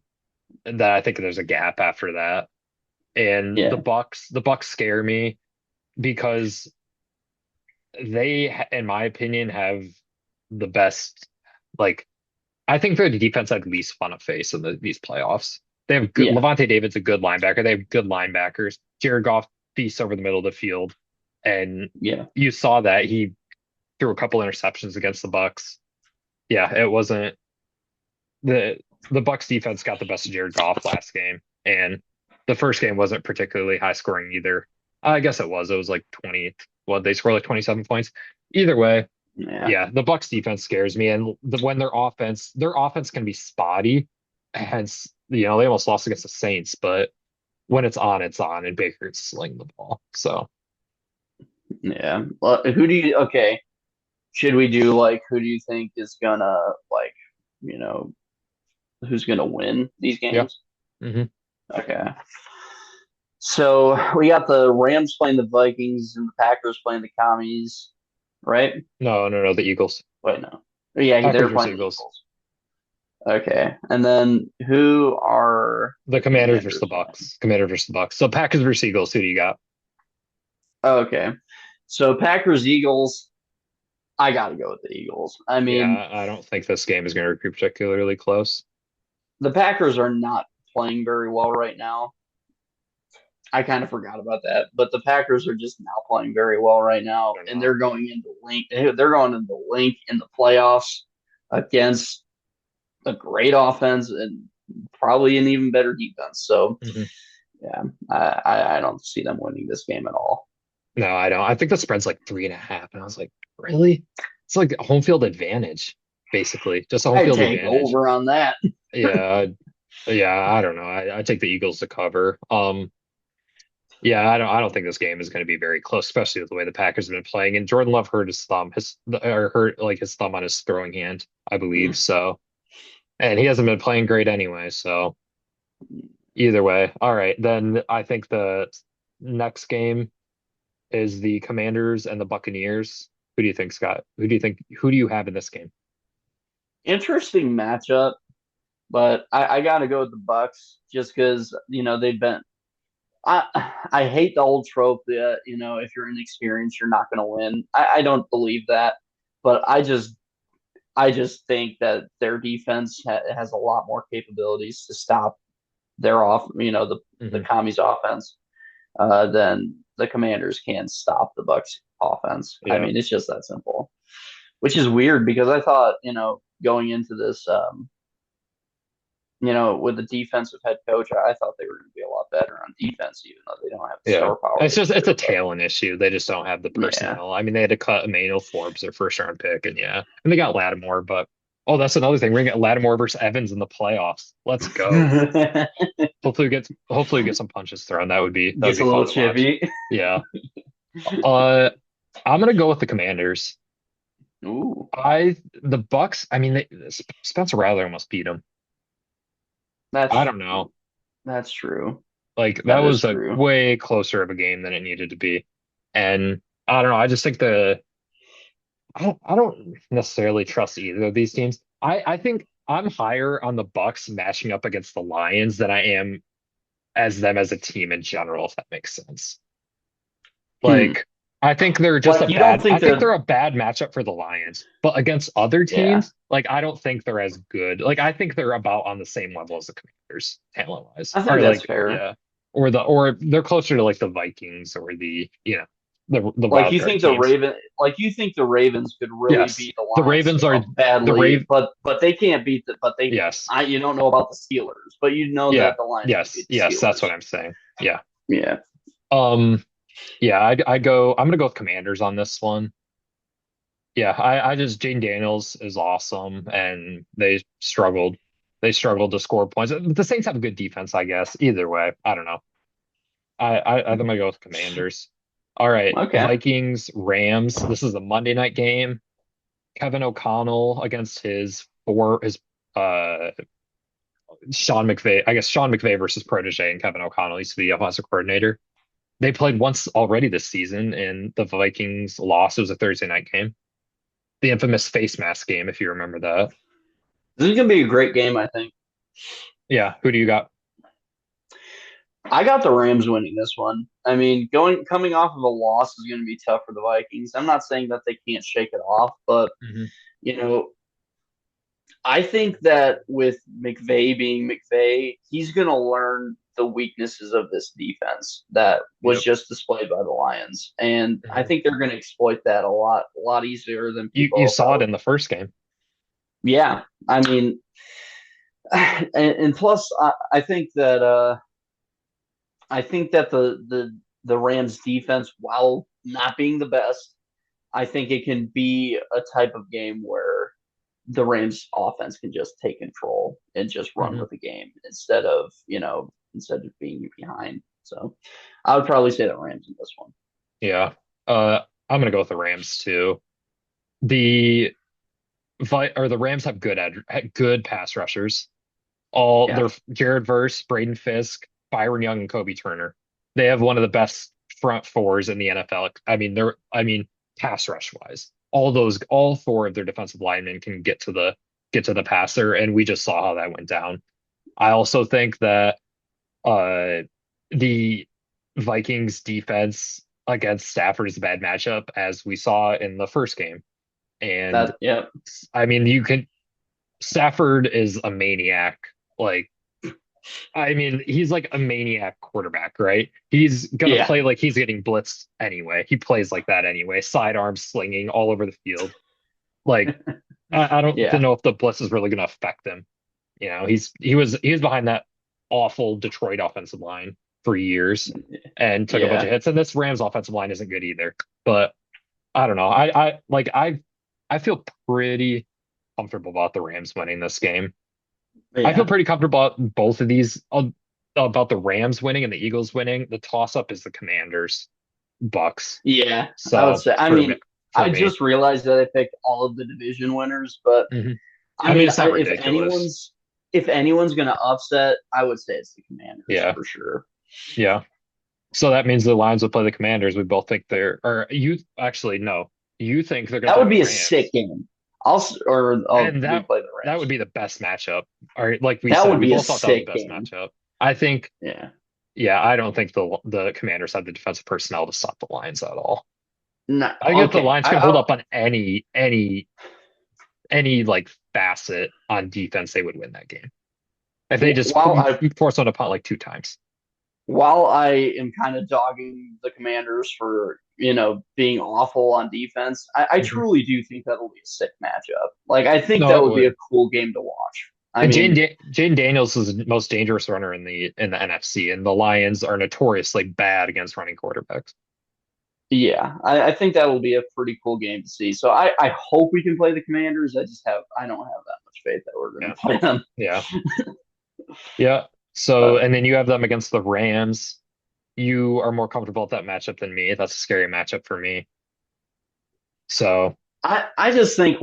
that I think there's a gap after that. And yeah, The Bucks scare me because they, in my opinion, have the best. Like, I think they're the defense I'd least fun to face in these playoffs. They have good. yeah, Levante David's a good linebacker. They have good linebackers. Jared Goff feasts over the middle of the field, and yeah, you saw that he threw a couple interceptions against the Bucks. Yeah, it wasn't the the Bucks defense got the best of Jared Goff last game, and the first game wasn't particularly high scoring either. I guess it was. It was like 20. What they scored like 27 points. Either way, yeah, yeah, the Bucks defense scares me, and when their offense can be spotty. Hence, they almost lost against the Saints, but when it's on, and Baker's slinging the ball. So yeah. Well, okay? Should we do like who do you think is gonna like you know who's gonna win these yeah. games? Hmm. Okay. So we got the Rams playing the Vikings and the Packers playing the Commies, right? No, no, no, the Eagles, Wait, no. Yeah, Packers they're versus playing the Eagles, Eagles. Okay. And then who are the the Commanders versus the Commanders playing? Bucks, Commanders versus the Bucks. So Packers versus Eagles. Who do you got? Okay. So Packers Eagles, I got to go with the Eagles. I mean, Yeah, I don't think this game is going to be particularly close. the Packers are not playing very well right now. I kind of forgot about that, but the Packers are just not playing very well right now, They're and not. They're going into Link in the playoffs against a great offense and probably an even better defense. So Mhm. yeah, I don't see them winning this game at all. No, I don't. I think the spread's like 3.5, and I was like, really? It's like a home field advantage, basically, just a home I'd field take advantage. over on that. Yeah, yeah. I don't know. I take the Eagles to cover. Yeah, I don't think this game is going to be very close, especially with the way the Packers have been playing. And Jordan Love hurt his thumb, or hurt like his thumb on his throwing hand, I believe. So, and he hasn't been playing great anyway. So either way, all right. Then I think the next game is the Commanders and the Buccaneers. Who do you think, Scott? Who do you have in this game? Interesting matchup, but I got to go with the Bucks just because they've been. I hate the old trope that if you're inexperienced you're not going to win. I don't believe that, but I just think that their defense has a lot more capabilities to stop their the Hmm. commies offense than the Commanders can stop the Bucks offense. I Yeah. mean, it's just that simple, which is weird because I thought going into this with the defensive head coach, I thought they were going to be a lot better on defense, even though they don't have the Yeah. star power It's they just it's a do. But talent issue. They just don't have the yeah, personnel. I mean, they had to cut Emmanuel Forbes, their first round pick, and yeah. And they got Lattimore, but oh, that's another thing. We're gonna get Lattimore versus Evans in the playoffs. Let's go. Hopefully we get some punches thrown. That would gets be a fun little to watch. chippy. Yeah. Uh I'm gonna go with the Commanders. Ooh, The Bucks, I mean Spencer Rattler almost beat them. I that's don't know. that's true. Like that That is was a true. way closer of a game than it needed to be. And I don't know. I just think I don't necessarily trust either of these teams. I think I'm higher on the Bucks matching up against the Lions than I am as them as a team in general, if that makes sense. Hmm. Like I think they're just a Like you don't bad I think think they're they're a bad matchup for the Lions. But against other yeah. teams, like I don't think they're as good. Like I think they're about on the same level as the Commanders, talent wise. I think Or that's like, fair. yeah. Or they're closer to like the Vikings or the Like wild you card think the teams. Raven, like you think the Ravens could really Yes. beat the The Lions Ravens are the badly, Rave but they can't beat the. But they, yes. you don't know about the Steelers, but you know Yeah. that the Lions can Yes. beat the Yes, that's what Steelers. I'm saying. Yeah. Yeah. Um, yeah, I'm gonna go with Commanders on this one. Yeah, I just Jane Daniels is awesome and they struggled to score points. But the Saints have a good defense, I guess. Either way, I don't know. I think I'm gonna go with Commanders. All right, Okay. Vikings, Rams. This is a Monday night game. Kevin O'Connell against his uh Sean McVay, I guess Sean McVay versus protege and Kevin O'Connell. He's the offensive coordinator. They played once already this season, and the Vikings lost. It was a Thursday night game. The infamous face mask game, if you remember that. This is gonna be a great game, I think. Yeah, who do you got? I got the Rams winning this one. I mean, coming off of a loss is going to be tough for the Vikings. I'm not saying that they can't shake it off, but Hmm. you know, I think that with McVay being McVay, he's going to learn the weaknesses of this defense that was Yep. just displayed by the Lions, and I Hmm. think they're going to exploit that a lot easier than You people saw it probably. in the first game. Yeah, I mean, and plus, I think that the Rams defense, while not being the best, I think it can be a type of game where the Rams offense can just take control and just run Hmm. with the game instead of being behind. So I would probably say the Rams in this one. Yeah. I'm gonna go with the Rams too. The the Rams have had good pass rushers. Yeah. They're Jared Verse, Braden Fisk, Byron Young, and Kobe Turner. They have one of the best front fours in the NFL. I mean, pass rush wise. All four of their defensive linemen can get to the passer, and we just saw how that went down. I also think that uh the Vikings defense. against Stafford is a bad matchup, as we saw in the first game. And That yeah, I mean, Stafford is a maniac. Like, I mean, he's like a maniac quarterback, right? He's gonna yeah, play like he's getting blitzed anyway. He plays like that anyway, sidearm slinging all over the field. Like, I don't yeah, know if the blitz is really gonna affect him. You know, he was behind that awful Detroit offensive line for years and took a bunch yeah. of hits. And this Rams offensive line isn't good either. But I don't know. I feel pretty comfortable about the Rams winning this game. I feel Yeah. pretty comfortable about both of these, about the Rams winning and the Eagles winning. The toss up is the Commanders, Bucks. Yeah, I would So say. I for me, mean, for I me, just realized that I picked all of the division winners, but hmm I I mean, mean, it's not ridiculous. if anyone's gonna upset, I would say it's the Commanders Yeah, for sure. yeah. So that means the Lions will play the Commanders. We both think they're, or you actually no, you think they're going to That play would the be a sick Rams, game. I'll and we play the that would Rams. be the best matchup. Or like we That said, would we be a both thought that was the sick best game. matchup. I think, Yeah. yeah, I don't think the Commanders have the defensive personnel to stop the Lions at all. No, I think if the okay. Lions can hold up on any like facet on defense, they would win that game. If they just while I force on a punt like two times. while I am kind of dogging the Commanders for, being awful on defense, I Mhm. truly do think that'll be a sick matchup. Like, I think No, that it would be a would. cool game to watch. I And mean, Jane Daniels is the most dangerous runner in the NFC, and the Lions are notoriously bad against running quarterbacks. yeah, I think that'll be a pretty cool game to see. So I hope we can play the Commanders. I don't have that much faith that we're going Yeah, to play them. yeah, yeah. So, But and then you have them against the Rams. You are more comfortable with that matchup than me. That's a scary matchup for me. So, I just think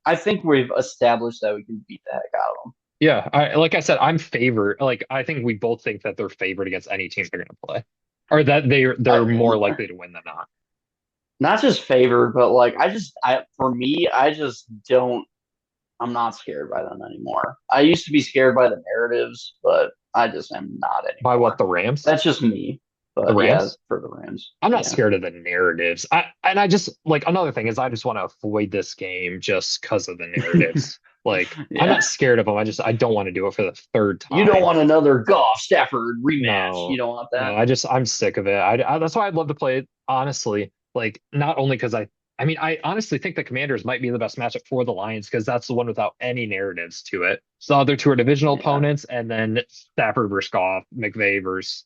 I think we've established that we can beat the heck out of them. yeah, like I said, I'm favored. Like I think we both think that they're favored against any team they're going to play, or that they're more likely to win than not. Not just favored, but for me, I just don't. I'm not scared by them anymore. I used to be scared by the narratives, but I just am not By what, anymore. the Rams? That's just me. The But yeah, Rams? for the Rams, I'm not yeah, scared of the narratives. I just like another thing is I just want to avoid this game just because of the narratives. Like I'm yeah. not scared of them. I don't want to do it for the third You don't time. want another Goff Stafford rematch. You No, don't want no. that. I'm sick of it. That's why I'd love to play it honestly. Like not only because I mean I honestly think the Commanders might be the best matchup for the Lions because that's the one without any narratives to it. So the other two are divisional Yeah, opponents, and then Stafford versus Goff, McVay versus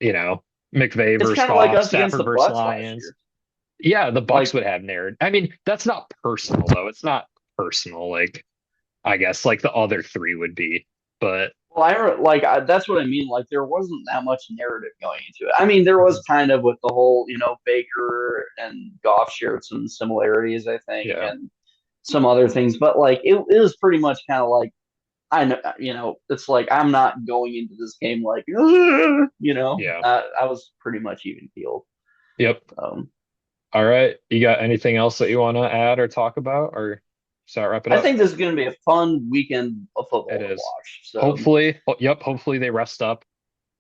you know McVay it's versus kind of like Goff, us against Stafford the versus Bucks last Lions. year. Yeah, the Bucks Like, would have narrative. I mean, that's not personal though. It's not personal. Like I guess like the other three would be, but well, that's what I mean. Like, there wasn't that much narrative going into it. I mean, there was kind of with the whole, Baker and Goff shared some similarities, I think, yeah, and some other things, but like it was pretty much kind of like I know, it's like I'm not going into this game like, yeah, I was pretty much even keeled. yep. Um, All right. You got anything else that you want to add or talk about, or start wrap it I up? think this is going to be a fun weekend of It football to is. watch. So Hopefully, yep. Hopefully they rest up.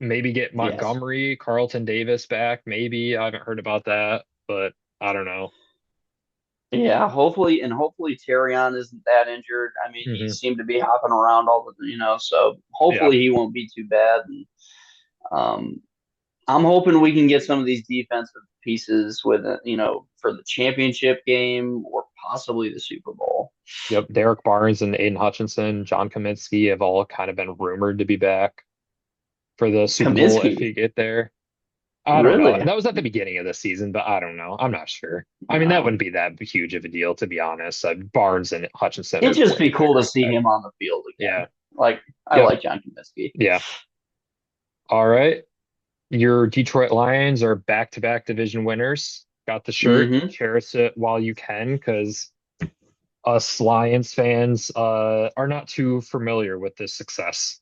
Maybe get yes, Montgomery, Carlton Davis back. Maybe I haven't heard about that, but I don't know. yeah, hopefully Terrion isn't that injured. I mean, he Hmm. seemed to be hopping around so Yeah. hopefully he won't be too bad. And um, I'm hoping we can get some of these defensive pieces for the championship game or possibly the Super Bowl. Yep. Derek Barnes and Aiden Hutchinson, John Kaminsky have all kind of been rumored to be back for the Super Bowl if Kaminsky, you get there. I don't know. really? That was at the beginning of the season, but I don't know. I'm not sure. I mean, that No. wouldn't be that huge of a deal, to be honest. Barnes and Hutchinson It'd are just way be cool to bigger see impact. him on the field again. Yeah. Like I Yep. like John Kaminsky. Yeah. All right. Your Detroit Lions are back-to-back division winners. Got the shirt. Mm-hmm. Cherish it while you can, because us Lions fans are not too familiar with this success.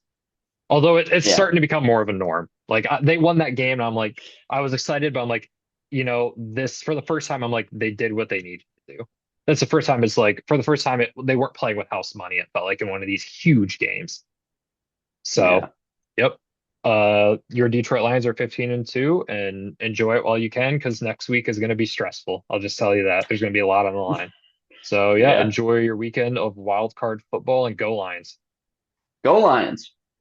Although it's Yeah. starting to become more of a norm. Like they won that game, and I'm like, I was excited, but I'm like, this for the first time, I'm like, they did what they needed to do. That's the first time. It's like for the first time, they weren't playing with house money. It felt like in one of these huge games. So, Yeah. yep. Your Detroit Lions are 15-2, and enjoy it while you can because next week is going to be stressful. I'll just tell you that there's going to be a lot on the line. So yeah, Yeah. enjoy your weekend of wild card football and go Lions. Go Lions.